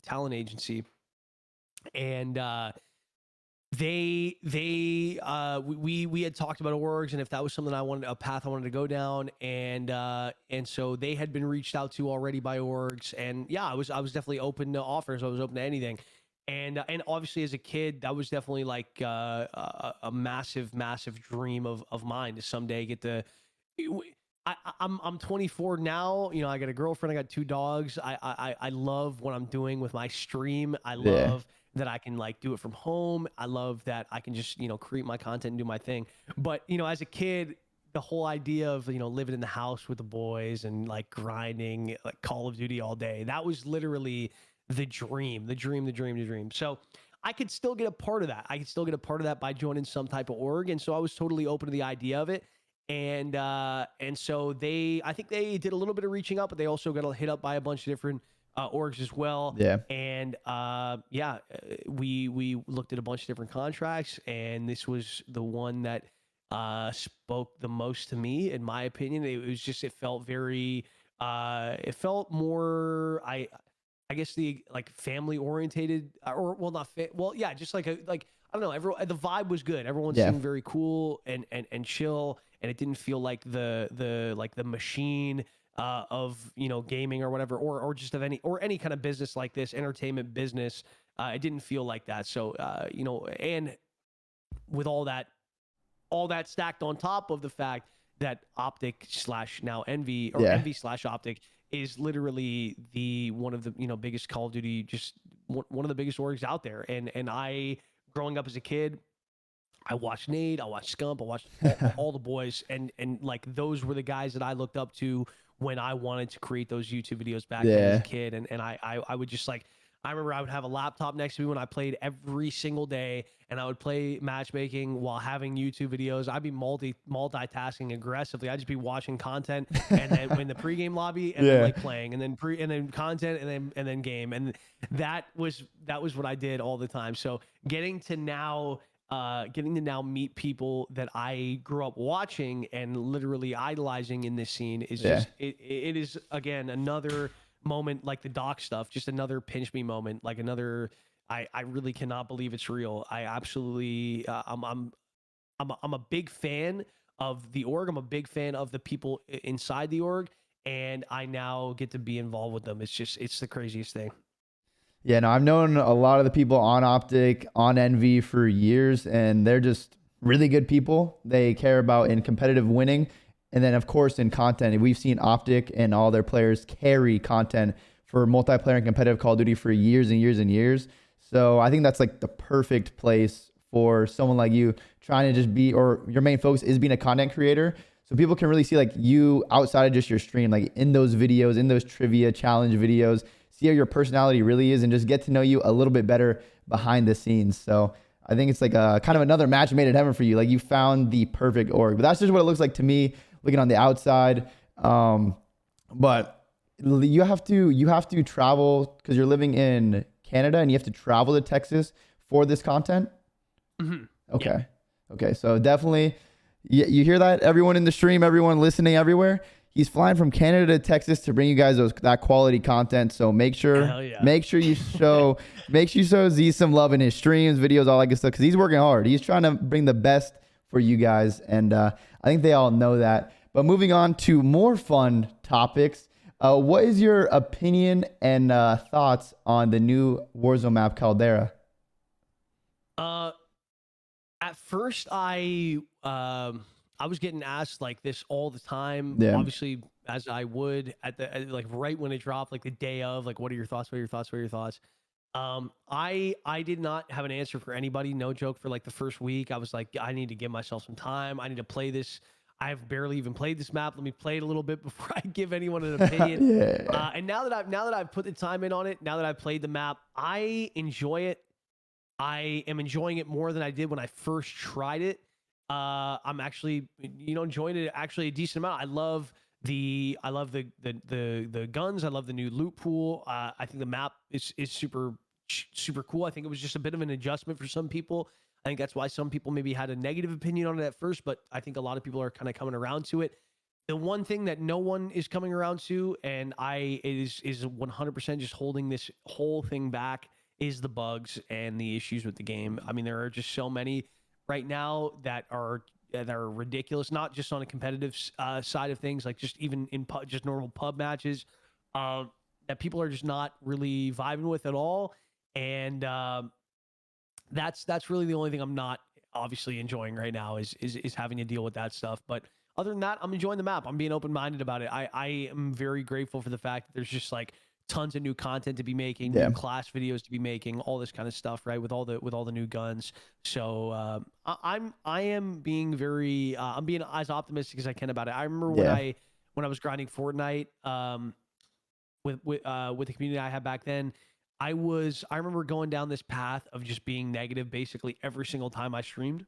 talent agency, and we had talked about orgs and if that was something a path I wanted to go down, and so they had been reached out to already by orgs, and yeah, I was definitely open to offers. I was open to anything. And obviously as a kid, that was definitely like a massive dream of mine to someday get to. I'm 24 now. I got a girlfriend. I got 2 dogs. I love what I'm doing with my stream. I love that I can like do it from home. I love that I can just create my content and do my thing. But as a kid, the whole idea of living in the house with the boys and like grinding like Call of Duty all day, that was literally the dream. So I could still get a part of that. I could still get a part of that by joining some type of org. And so I was totally open to the idea of it. And so I think they did a little bit of reaching out, but they also got hit up by a bunch of different orgs as well. Yeah. And we looked at a bunch of different contracts, and this was the one that spoke the most to me, in my opinion. It felt very, it felt more, I guess the like family orientated, or well, not just like I don't know. The vibe was good. Everyone seemed very cool and chill, and it didn't feel like the machine of gaming or whatever, or just of any kind of business like this, entertainment business. It didn't feel like that. So and with all that stacked on top of the fact that OpTic / now Envy, or Envy / OpTic, is literally one of the biggest Call of Duty, just one of the biggest orgs out there. And I, growing up as a kid, I watched Nate, I watched Scump, I watched all the boys, and like those were the guys that I looked up to when I wanted to create those YouTube videos back then as a kid. And I would just like, I remember I would have a laptop next to me when I played every single day, and I would play matchmaking while having YouTube videos. I'd be multitasking aggressively. I'd just be watching content and then in the pregame lobby, and then like playing, and then content, and then game. And that was what I did all the time. So getting to now meet people that I grew up watching and literally idolizing in this scene is just it is again another moment like the doc stuff, just another pinch me moment, like another I really cannot believe it's real. I absolutely I'm a big fan of the org. I'm a big fan of the people inside the org, and I now get to be involved with them. It's the craziest thing. Yeah, no, I've known a lot of the people on OpTic, on Envy for years, and they're just really good people. They care about in competitive winning. And then, of course, in content, we've seen OpTic and all their players carry content for multiplayer and competitive Call of Duty for years and years and years. So I think that's like the perfect place for someone like you trying to just be, or your main focus is being a content creator. So people can really see like you outside of just your stream, like in those videos, in those trivia challenge videos, see how your personality really is and just get to know you a little bit better behind the scenes. So I think it's like a kind of another match made in heaven for you. Like you found the perfect org, but that's just what it looks like to me looking on the outside. But you have to travel because you're living in Canada and you have to travel to Texas for this content. Mm-hmm. Okay. Yeah. Okay. So definitely you hear that, everyone in the stream, everyone listening everywhere. He's flying from Canada to Texas to bring you guys that quality content. So make sure you show Z some love in his streams, videos, all that good stuff, because he's working hard. He's trying to bring the best for you guys, and I think they all know that. But moving on to more fun topics, what is your opinion and thoughts on the new Warzone map Caldera? At first, I was getting asked like this all the time. Yeah. Obviously, as I would like right when it dropped, like the day of, like, what are your thoughts? What are your thoughts? What are your thoughts? I did not have an answer for anybody. No joke. For like the first week, I was like, I need to give myself some time. I need to play this. I've barely even played this map. Let me play it a little bit before I give anyone an opinion. Yeah. And now that I've put the time in on it, now that I've played the map, I enjoy it. I am enjoying it more than I did when I first tried it. I'm actually, enjoying it actually a decent amount. I love the guns. I love the new loot pool. I think the map is super cool. I think it was just a bit of an adjustment for some people. I think that's why some people maybe had a negative opinion on it at first, but I think a lot of people are kind of coming around to it. The one thing that no one is coming around to, and is 100% just holding this whole thing back, is the bugs and the issues with the game. I mean, there are just so many right now that are ridiculous, not just on a competitive side of things, like just even in just normal pub matches, that people are just not really vibing with at all. And that's really the only thing I'm not obviously enjoying right now is having to deal with that stuff. But other than that, I'm enjoying the map. I'm being open-minded about it. I am very grateful for the fact that there's just like tons of new content to be making, new class videos to be making, all this kind of stuff, right? With all the new guns. So I am being very I'm being as optimistic as I can about it. I remember when I was grinding Fortnite with the community I had back then, I remember going down this path of just being negative basically every single time I streamed.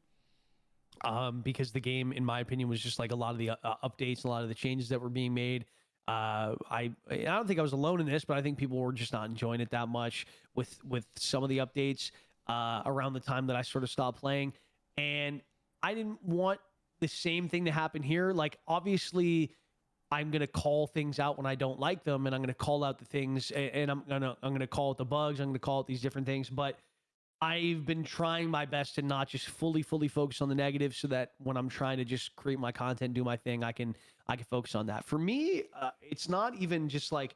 Because the game, in my opinion, was just like a lot of the updates, a lot of the changes that were being made. I don't think I was alone in this, but I think people were just not enjoying it that much with some of the updates around the time that I sort of stopped playing. And I didn't want the same thing to happen here. Like, obviously, I'm going to call things out when I don't like them, and I'm going to call out the things, and I'm going to call it the bugs. I'm going to call it these different things, but I've been trying my best to not just fully focus on the negative, so that when I'm trying to just create my content, do my thing, I can focus on that. For me, it's not even just like,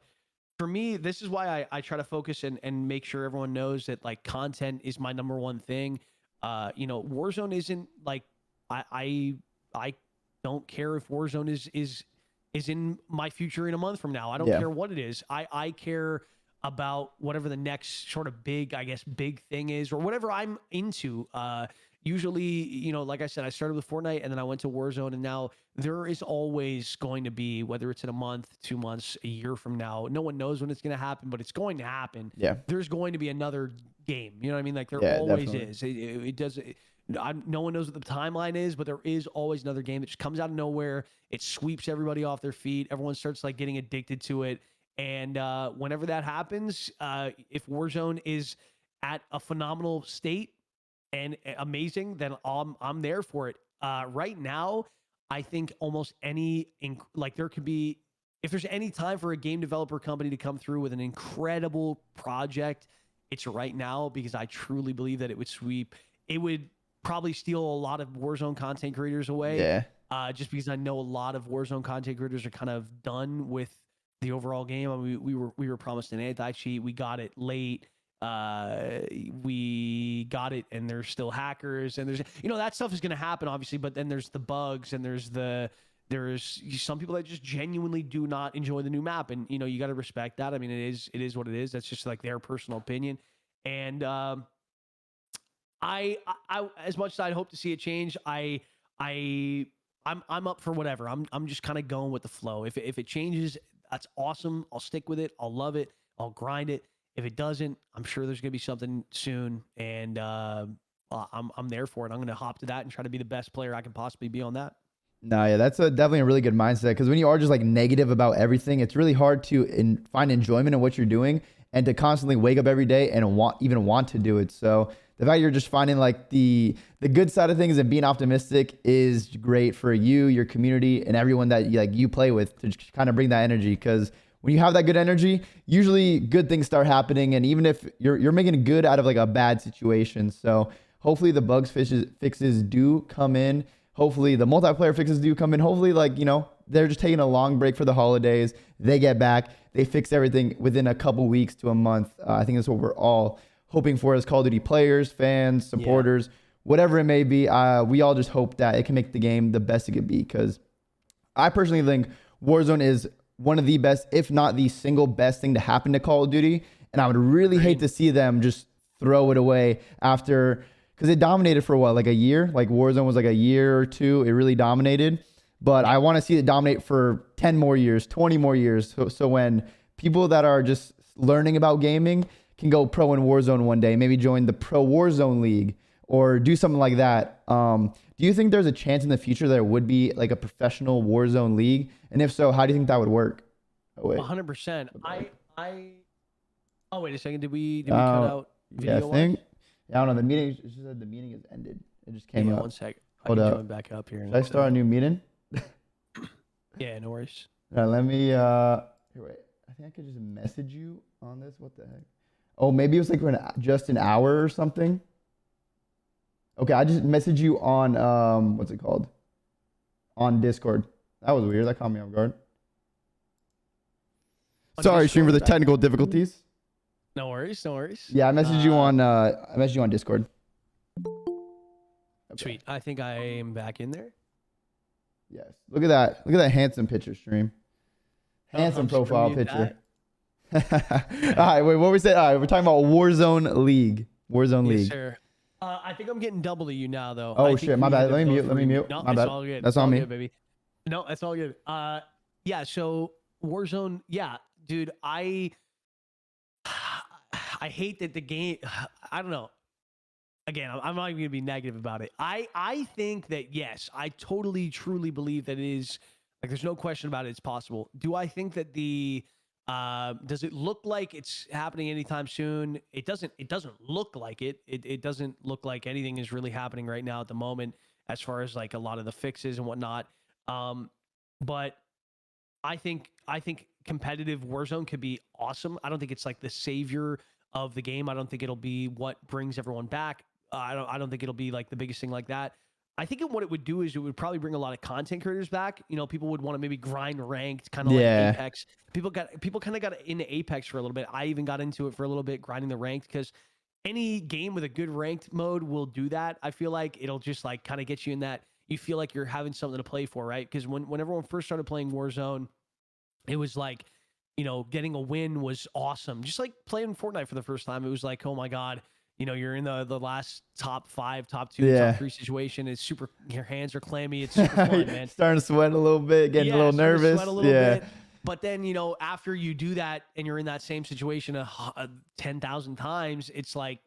for me, this is why I try to focus and make sure everyone knows that like content is my number one thing. Warzone isn't like, I don't care if Warzone is in my future in a month from now. I don't care what it is. I care about whatever the next sort of big thing is, or whatever I'm into. Usually, like I said, I started with Fortnite and then I went to Warzone, and now there is always going to be, whether it's in a month, 2 months, a year from now, no one knows when it's going to happen, but it's going to happen. Yeah. There's going to be another game. You know what I mean? Like there always is. It does. No one knows what the timeline is, but there is always another game that just comes out of nowhere. It sweeps everybody off their feet. Everyone starts like getting addicted to it. And whenever that happens, if Warzone is at a phenomenal state and amazing, then I'm there for it. Right now, I think almost there could be, if there's any time for a game developer company to come through with an incredible project, it's right now, because I truly believe that it would probably steal a lot of Warzone content creators away. Yeah. Just because I know a lot of Warzone content creators are kind of done with the overall game. I mean, we were promised an anti-cheat. We got it late. We got it, and there's still hackers, and there's that stuff is going to happen, obviously. But then there's the bugs, and there's some people that just genuinely do not enjoy the new map, and you got to respect that. I mean, it is what it is. That's just like their personal opinion, and I as much as I'd hope to see it change, I'm up for whatever. I'm just kind of going with the flow. If it changes, that's awesome. I'll stick with it. I'll love it. I'll grind it. If it doesn't, I'm sure there's gonna be something soon, and I'm there for it. I'm gonna hop to that and try to be the best player I can possibly be on that. No, yeah, that's definitely a really good mindset, because when you are just like negative about everything, it's really hard to find enjoyment in what you're doing, and to constantly wake up every day and want to do it. So the fact you're just finding like the good side of things and being optimistic is great for you, your community, and everyone that you play with, to just kind of bring that energy. Because when you have that good energy, usually good things start happening, and even if you're making good out of like a bad situation. So hopefully the bugs fixes do come in. Hopefully the multiplayer fixes do come in. Hopefully, they're just taking a long break for the holidays. They get back. They fix everything within a couple weeks to a month. I think that's what we're all hoping for as Call of Duty players, fans, supporters. Yeah. whatever it may be, we all just hope that it can make the game the best it could be. Because I personally think Warzone is one of the best, if not the single best thing to happen to Call of Duty. And I would really hate to see them just throw it away after, because it dominated for what, like a year? Like Warzone was like a year or two. It really dominated. But I want to see it dominate for 10 more years, 20 more years. So when people that are just learning about gaming can go pro in Warzone one day, maybe join the Pro Warzone League or do something like that. Do you think there's a chance in the future there would be like a professional Warzone League? And if so, how do you think that would work? Oh, wait. 100%. Oh, wait a second. Did we cut out video? Yeah, I think. I don't know. The meeting, it just said the meeting is ended. It just came up. 1 second. Hold up. Join back up here. Should I start a new meeting? Yeah, no worries. Let me, here, wait. I think I could just message you on this. What the heck? Oh, maybe it was like for just an hour or something. Okay, I just messaged you on, what's it called? On Discord. That was weird. That caught me off guard. Sorry, stream, for the technical difficulties. No worries, no worries. Yeah, I messaged you on Discord. Okay. Sweet. I think I am back in there. Yes. Look at that. Look at that handsome picture, stream. Handsome profile picture. All right, wait, what we said? All right, we're talking about Warzone League. Warzone League. Yes, sir. I think I'm getting double to you now, though. Oh shit, my bad. Let me mute. No, my it's bad. all good. That's on me, good, baby. No, that's all good. Yeah. So Warzone. Yeah, dude. I hate that the game. I don't know. Again, I'm not even gonna be negative about it. I think that yes, I totally truly believe that it is like there's no question about it. It's possible. Do I think that the does it look like it's happening anytime soon? It doesn't look like it. It doesn't look like anything is really happening right now at the moment as far as like a lot of the fixes and whatnot. But I think competitive Warzone could be awesome. I don't think it's like the savior of the game. I don't think it'll be what brings everyone back. I don't think it'll be like the biggest thing like that. I think what it would do is it would probably bring a lot of content creators back. You know, people would want to maybe grind ranked, kind of like Apex. People kind of got into Apex for a little bit. I even got into it for a little bit, grinding the ranked, because any game with a good ranked mode will do that. I feel like it'll just like kind of get you in that. You feel like you're having something to play for, right? Because when everyone first started playing Warzone, it was like, you know, getting a win was awesome. Just like playing Fortnite for the first time, it was like, oh my God, you know, you're in the last top 5, top 2, top 3 situation. It's super, your hands are clammy. It's super fun, man. Starting to sweat a little bit, getting a little nervous. Sweat a little bit. But then, you know, after you do that and you're in that same situation 10,000 times, it's like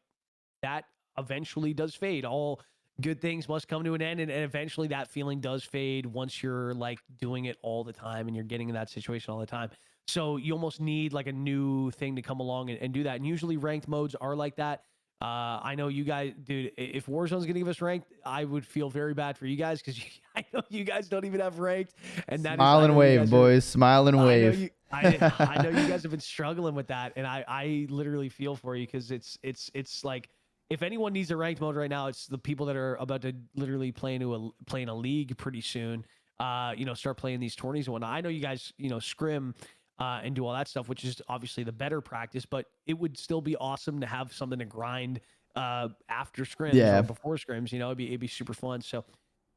that eventually does fade. All good things must come to an end. And eventually that feeling does fade once you're like doing it all the time and you're getting in that situation all the time. So you almost need like a new thing to come along and do that. And usually ranked modes are like that. I know you guys, dude, if Warzone's going to give us ranked, I would feel very bad for you guys because I know you guys don't even have ranked. And that smile and wave, boys. Smile and wave. I know you guys have been struggling with that. And I literally feel for you because it's like, if anyone needs a ranked mode right now, it's the people that are about to literally play in a league pretty soon. You know, start playing these tourneys and whatnot. I know you guys, you know, scrim and do all that stuff, which is obviously the better practice, but it would still be awesome to have something to grind after scrims or before scrims. You know, it'd be super fun. So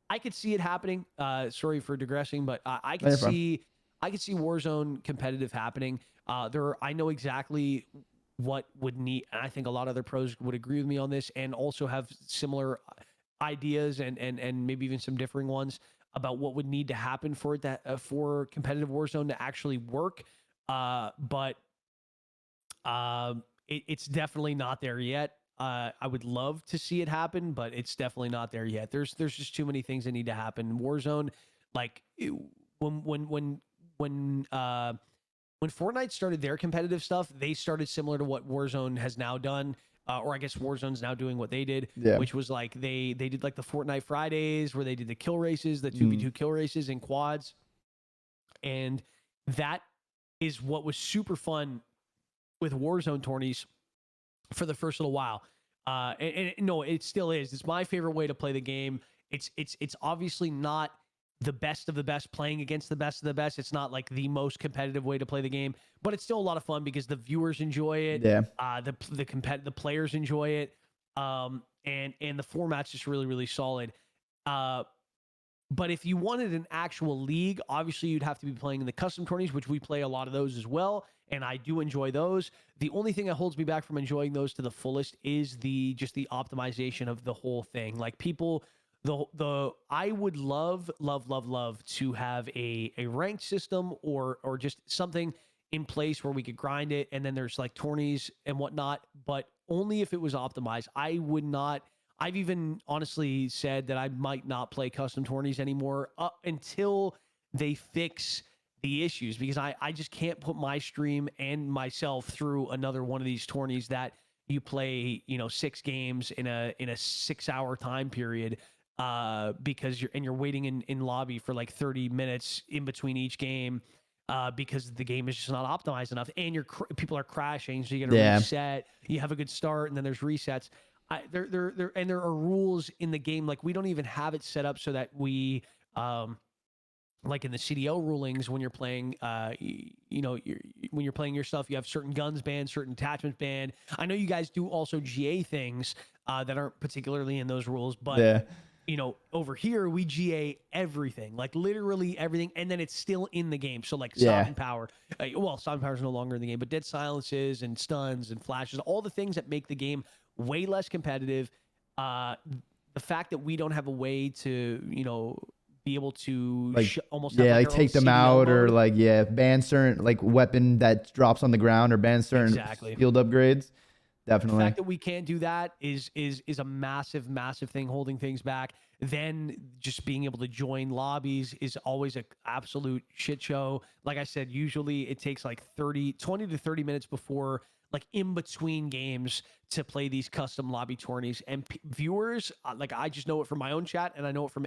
I could see it happening. Sorry for digressing, but I could see Warzone competitive happening. I know exactly what would need, and I think a lot of other pros would agree with me on this, and also have similar ideas and maybe even some differing ones about what would need to happen for it for competitive Warzone to actually work. But it's definitely not there yet. I would love to see it happen, but it's definitely not there yet. There's just too many things that need to happen. Warzone, like when Fortnite started their competitive stuff, they started similar to what Warzone has now done. Or I guess Warzone's now doing what they did, which was like they did like the Fortnite Fridays where they did the kill races, the 2v2 kill races and quads. And that is what was super fun with Warzone tourneys for the first little while. And no, it still is. It's my favorite way to play the game. It's obviously not the best of the best playing against the best of the best. It's not like the most competitive way to play the game, but it's still a lot of fun because the viewers enjoy it. The players enjoy it. And the format's just really, really solid. But if you wanted an actual league, obviously you'd have to be playing in the custom tourneys, which we play a lot of those as well, and I do enjoy those. The only thing that holds me back from enjoying those to the fullest is the optimization of the whole thing. Like people, the I would love to have a ranked system or just something in place where we could grind it, and then there's like tourneys and whatnot, but only if it was optimized. I would not. I've even honestly said that I might not play custom tourneys anymore until they fix the issues, because I just can't put my stream and myself through another one of these tourneys that you play, 6 games in a 6-hour time period, because you're waiting in lobby for like 30 minutes in between each game, because the game is just not optimized enough, and people are crashing, so you got to reset. You have a good start, and then there's resets. There are rules in the game. Like we don't even have it set up so that we, like in the CDL rulings, when you're playing, when you're playing your stuff, you have certain guns banned, certain attachments banned. I know you guys do also GA things that aren't particularly in those rules, but over here we GA everything, like literally everything, and then it's still in the game. So like stop and power, stop and power is no longer in the game, but dead silences and stuns and flashes, all the things that make the game way less competitive. The fact that we don't have a way to, be able to almost have like take them out mode, or ban certain like weapon that drops on the ground, or ban certain field upgrades. Definitely. The fact that we can't do that is a massive thing holding things back. Then just being able to join lobbies is always an absolute shit show. Like I said, usually it takes like 20 to 30 minutes before, like in between games, to play these custom lobby tourneys. And viewers, like I just know it from my own chat, and I know it from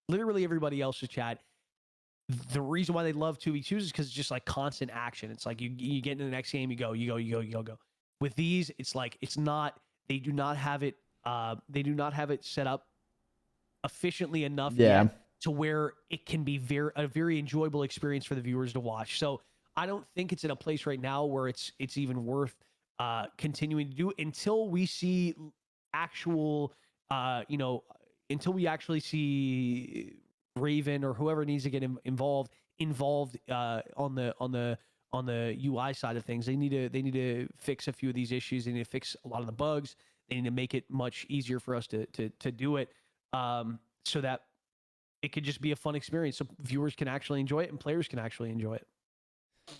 literally everybody else's chat. The reason why they love 2v2s is because it's just like constant action. It's like you get into the next game, you go. With these, it's like they do not have it set up efficiently enough yet to where it can be a very enjoyable experience for the viewers to watch. So I don't think it's in a place right now where it's even worth continuing to do until we see actual until we actually see Raven or whoever needs to get involved on the UI side of things. They need to fix a few of these issues. They need to fix a lot of the bugs. They need to make it much easier for us to do it, so that it could just be a fun experience, so viewers can actually enjoy it and players can actually enjoy it.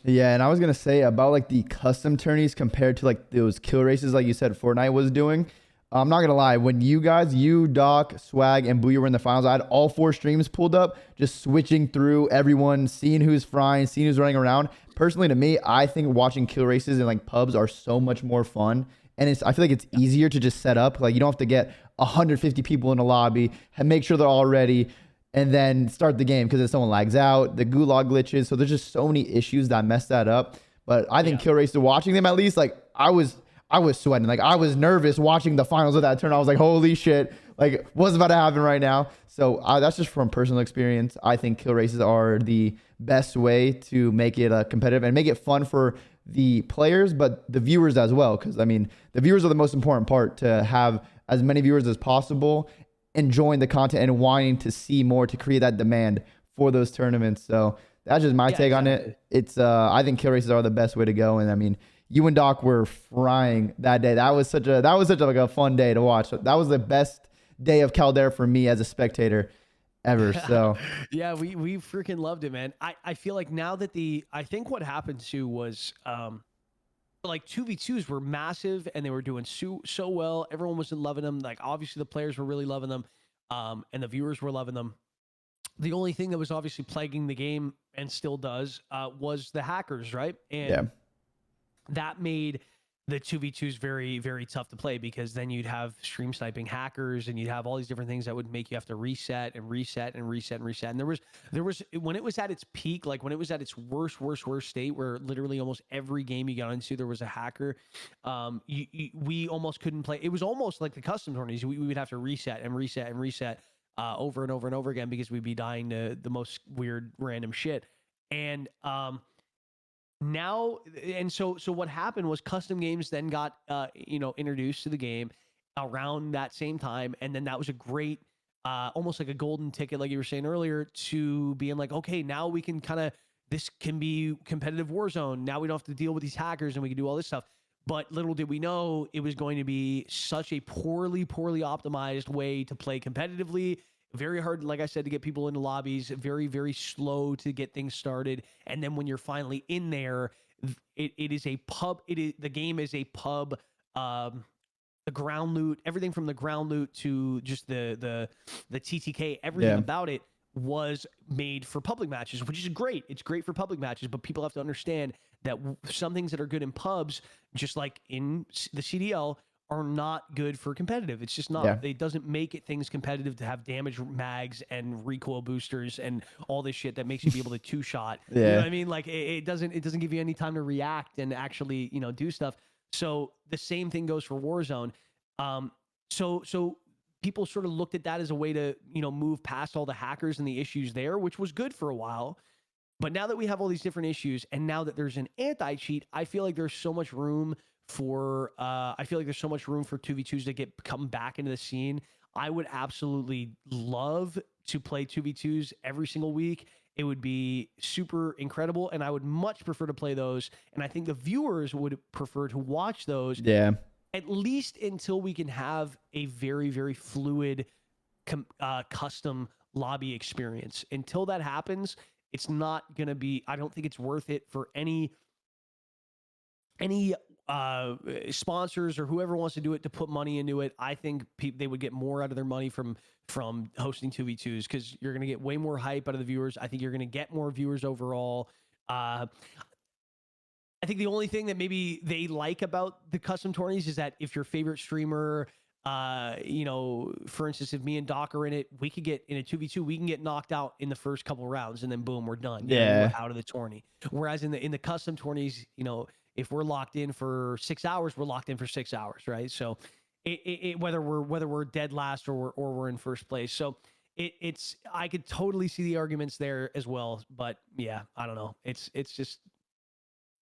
Yeah, and I was gonna say about like the custom tourneys compared to like those kill races, like you said, Fortnite was doing. I'm not gonna lie, when you, Doc, Swag, and Booyah were in the finals, I had all 4 streams pulled up, just switching through everyone, seeing who's frying, seeing who's running around. Personally, to me, I think watching kill races and like pubs are so much more fun. And I feel like it's easier to just set up. Like you don't have to get 150 people in a lobby and make sure they're all ready and then start the game, because if someone lags out, the gulag glitches. So there's just so many issues that mess that up. But I think kill races, watching them at least, like I was sweating. Like I was nervous watching the finals of that tournament. I was like, holy shit, like what's about to happen right now? So that's just from personal experience. I think kill races are the best way to make it competitive and make it fun for the players, but the viewers as well. Because I mean, the viewers are the most important part, to have as many viewers as possible enjoying the content and wanting to see more, to create that demand for those tournaments. So that's just my take on it. It's I think kill races are the best way to go. And I mean, you and Doc were frying that day. That was such like a fun day to watch. That was the best day of Caldera for me as a spectator ever. So yeah, we freaking loved it, man. I feel like now that I think what happened too was like 2v2s were massive and they were doing so well. Everyone was loving them. Like obviously the players were really loving them, and the viewers were loving them. The only thing that was obviously plaguing the game, and still does, was the hackers, right? And that made the 2v2s very, very tough to play, because then you'd have stream sniping hackers and you'd have all these different things that would make you have to reset and reset and reset and reset. And there was when it was at its peak, like when it was at its worst state, where literally almost every game you got into there was a hacker, we almost couldn't play. It was almost like the custom tourneys. We would have to reset and reset and reset over and over and over again, because we'd be dying to the most weird random shit. And so what happened was custom games then got introduced to the game, around that same time, and then that was a great, almost like a golden ticket, like you were saying earlier, to being like, okay, now we can kind of, this can be competitive Warzone. Now we don't have to deal with these hackers, and we can do all this stuff. But little did we know it was going to be such a poorly optimized way to play competitively. Very hard, like I said, to get people into lobbies. Very, very slow to get things started. And then when you're finally in there, it is a pub. The game is a pub. The ground loot, everything from the ground loot to just the TTK, everything about it was made for public matches, which is great. It's great for public matches, but people have to understand that some things that are good in pubs, just like in the CDL, are not good for competitive. It's just not. It doesn't make it things competitive to have damage mags and recoil boosters and all this shit that makes you be able to two-shot. You know what I mean? Like it doesn't give you any time to react and actually, do stuff. So the same thing goes for Warzone. So people sort of looked at that as a way to, move past all the hackers and the issues there, which was good for a while. But now that we have all these different issues, and now that there's an anti-cheat, I feel like there's so much room for 2v2s to come back into the scene. I would absolutely love to play 2v2s every single week. It would be super incredible, and I would much prefer to play those. And I think the viewers would prefer to watch those. Yeah. At least until we can have a very, very fluid custom lobby experience. Until that happens, it's not going to be, I don't think it's worth it for any sponsors or whoever wants to do it to put money into it. I think they would get more out of their money from hosting 2v2s, because you're going to get way more hype out of the viewers. I think you're going to get more viewers overall. I think the only thing that maybe they like about the custom tourneys is that if your favorite streamer, for instance, if me and Doc are in it, we could get in a 2v2, we can get knocked out in the first couple rounds, and then boom, we're done. Yeah. We're out of the tourney. Whereas in the custom tourneys, if we're locked in for 6 hours, we're locked in for 6 hours, right? So whether we're dead last or we're in first place. So it's I could totally see the arguments there as well, but yeah, I don't know. It's just.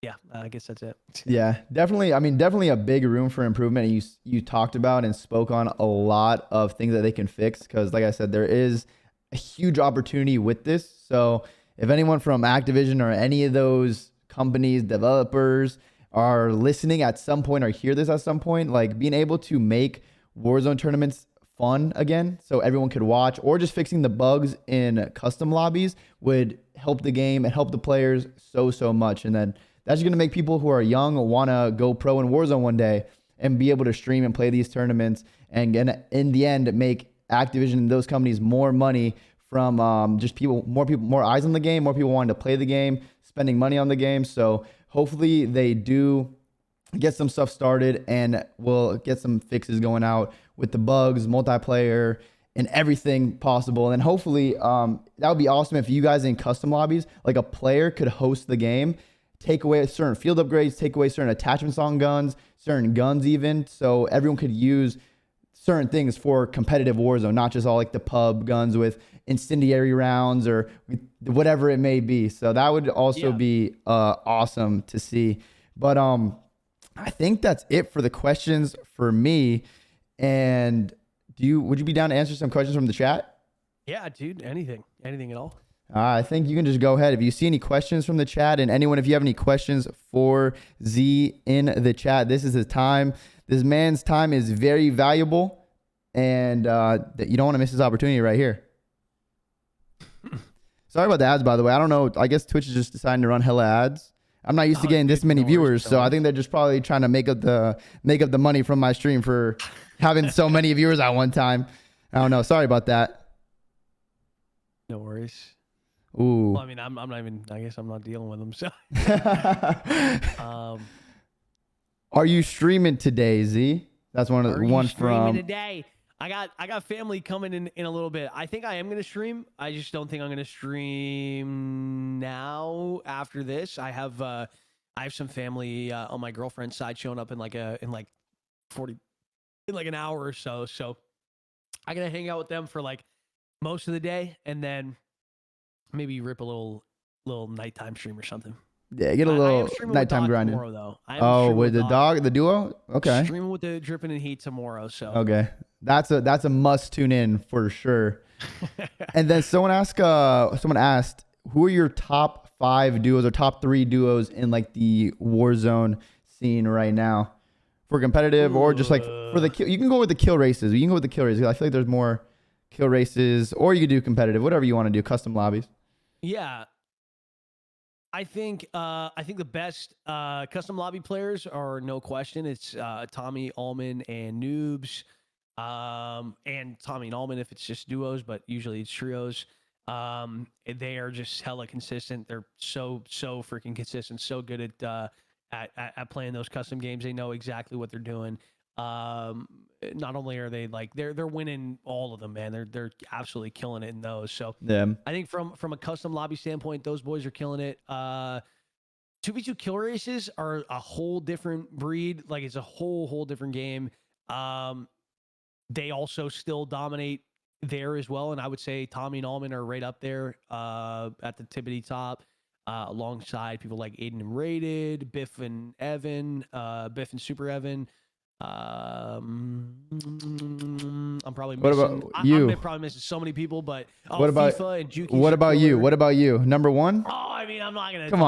Yeah, I guess that's it. Yeah, definitely. I mean, definitely a big room for improvement. And you talked about and spoke on a lot of things that they can fix, because like I said, there is a huge opportunity with this. So if anyone from Activision or any of those companies, developers are listening at some point or hear this at some point, like being able to make Warzone tournaments fun again so everyone could watch, or just fixing the bugs in custom lobbies would help the game and help the players so much. And then that's going to make people who are young want to go pro in Warzone one day and be able to stream and play these tournaments, and in the end make Activision and those companies more money from just more eyes on the game, more people wanting to play the game, spending money on the game. So hopefully they do get some stuff started, and we'll get some fixes going out with the bugs, multiplayer, and everything possible. And hopefully that would be awesome if you guys in custom lobbies, like a player could host the game, take away certain field upgrades, take away certain attachments on guns, certain guns even, so everyone could use certain things for competitive Warzone, not just all like the pub guns with incendiary rounds or whatever it may be. So that would also be awesome to see. But I think that's it for the questions for me. And would you be down to answer some questions from the chat? Yeah, dude, anything at all. I think you can just go ahead. If you see any questions from the chat, and anyone, if you have any questions for Z in the chat, this is his time. This man's time is very valuable, and you don't want to miss this opportunity right here. Sorry about the ads, by the way. I don't know. I guess Twitch is just deciding to run hella ads. I'm not used to getting this many viewers, so I think they're just probably trying to make up the money from my stream for having so many viewers at one time. I don't know. Sorry about that. No worries. Ooh. Well, I mean, I'm not even. I guess I'm not dealing with them. So. Are you streaming today, Z? That's one of the one from today. I got family coming in a little bit. I think I am gonna stream. I just don't think I'm gonna stream now. After this, I have some family on my girlfriend's side showing up in like an hour or so. So I gotta hang out with them for like most of the day, and then maybe rip a little nighttime stream or something. Yeah, get a I am little streaming nighttime with Dog grinding. tomorrow, though. I am Oh, streaming with the dog, the duo? Okay. Streaming with the Dripping in Heat tomorrow. So Okay. That's a must tune in for sure. And then someone asked, who are your top 5 duos or top 3 duos in like the Warzone scene right now? For competitive or just like for the kill. You can go with the kill races. You can go with the kill races. I feel like there's more kill races, or you could do competitive, whatever you want to do, custom lobbies. Yeah. I think the best custom lobby players are no question. It's Tommy, Allman, and Noobs. And Tommy and Allman if it's just duos, but usually it's trios. They are just hella consistent. They're so freaking consistent, so good at playing those custom games. They know exactly what they're doing. Not only are they like they're winning all of them, man. They're absolutely killing it in those. So Yeah. I think from a custom lobby standpoint, those boys are killing it. 2v2 kill races are a whole different breed. Like it's a whole different game. They also still dominate there as well. And I would say Tommy and Allman are right up there at the tippity top, alongside people like Aiden and Rated, Biff and Evan, Biff and Super Evan. I'm probably missing. What about you? I'm probably missing so many people, but what about FIFA and Juki what about Killer. you? What about you? Number 1? Oh, I mean, I'm not gonna. Come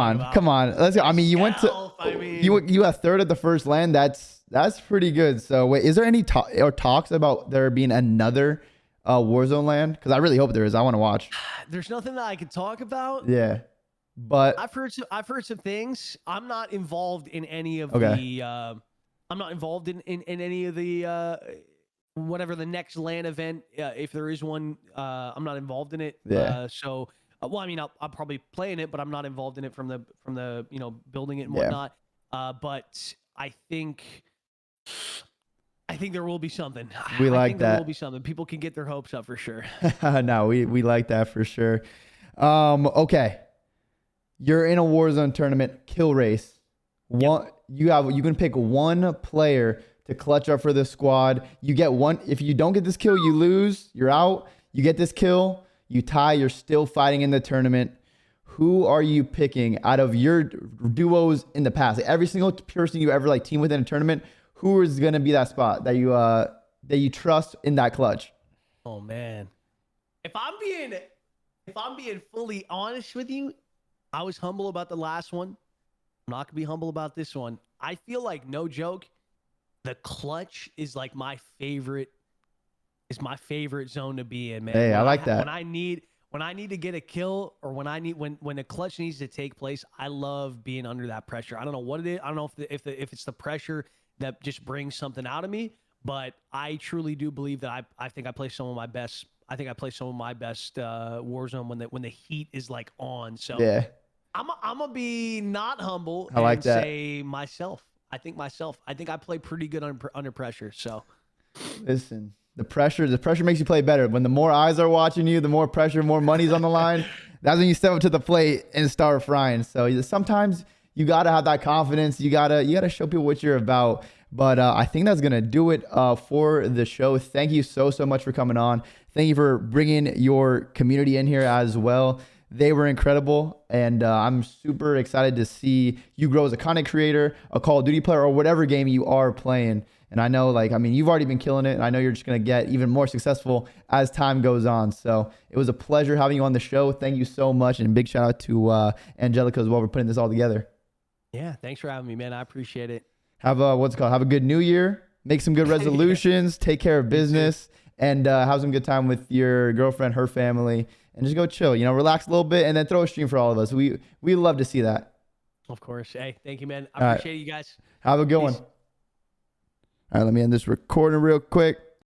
on. Let's go. I mean, you went to you got 3rd at the first LAN. That's pretty good. So wait, is there any talks about there being another Warzone LAN? Because I really hope there is. I want to watch. There's nothing that I can talk about. Yeah, but I've heard some things. I'm not involved in any of the. I'm not involved in any of the whatever the next LAN event, if there is one. I'm not involved in it. Yeah. So, well, I mean, I'll probably play in it, but I'm not involved in it from the building it and whatnot. But I think there will be something. We like think that. There will be something. People can get their hopes up for sure. No, we like that for sure. Okay. You're in a Warzone tournament kill race. You can pick one player to clutch up for the squad. You get one. If you don't get this kill, you lose. You're out. You get this kill, you tie. You're still fighting in the tournament. Who are you picking out of your duos in the past? Like every single person you ever like team with in a tournament, who is gonna be that spot that you trust in that clutch? Oh man, if I'm being fully honest with you, I was humble about the last one. I'm not gonna be humble about this one. I feel like, no joke, the clutch is like my favorite zone to be in, man. Hey, I like that. When I need to get a kill, or when the clutch needs to take place, I love being under that pressure. I don't know what it is. I don't know if it's the pressure that just brings something out of me, but I truly do believe that I think I play some of my best. I think I play some of my best Warzone when the heat is like on. So yeah. I'm gonna be not humble I like and that. say myself. I think I play pretty good under pressure. So Listen, the pressure makes you play better. When the more eyes are watching you, the more pressure, more money's on the line. That's when you step up to the plate and start frying. So sometimes you gotta have that confidence. You gotta show people what you're about. But I think that's gonna do it for the show. Thank you so much for coming on. Thank you for bringing your community in here as well. They were incredible, and I'm super excited to see you grow as a content creator, a Call of Duty player, or whatever game you are playing. And I know, you've already been killing it, and I know you're just going to get even more successful as time goes on. So it was a pleasure having you on the show. Thank you so much, and big shout out to Angelica as well for putting this all together. Yeah, thanks for having me, man. I appreciate it. Have a good new year. Make some good resolutions. Take care of business, and have some good time with your girlfriend, her family. And just go chill, relax a little bit, and then throw a stream for all of us. We love to see that. Of course. Hey, thank you, man. I appreciate you guys. Have a good one. All right, let me end this recording real quick.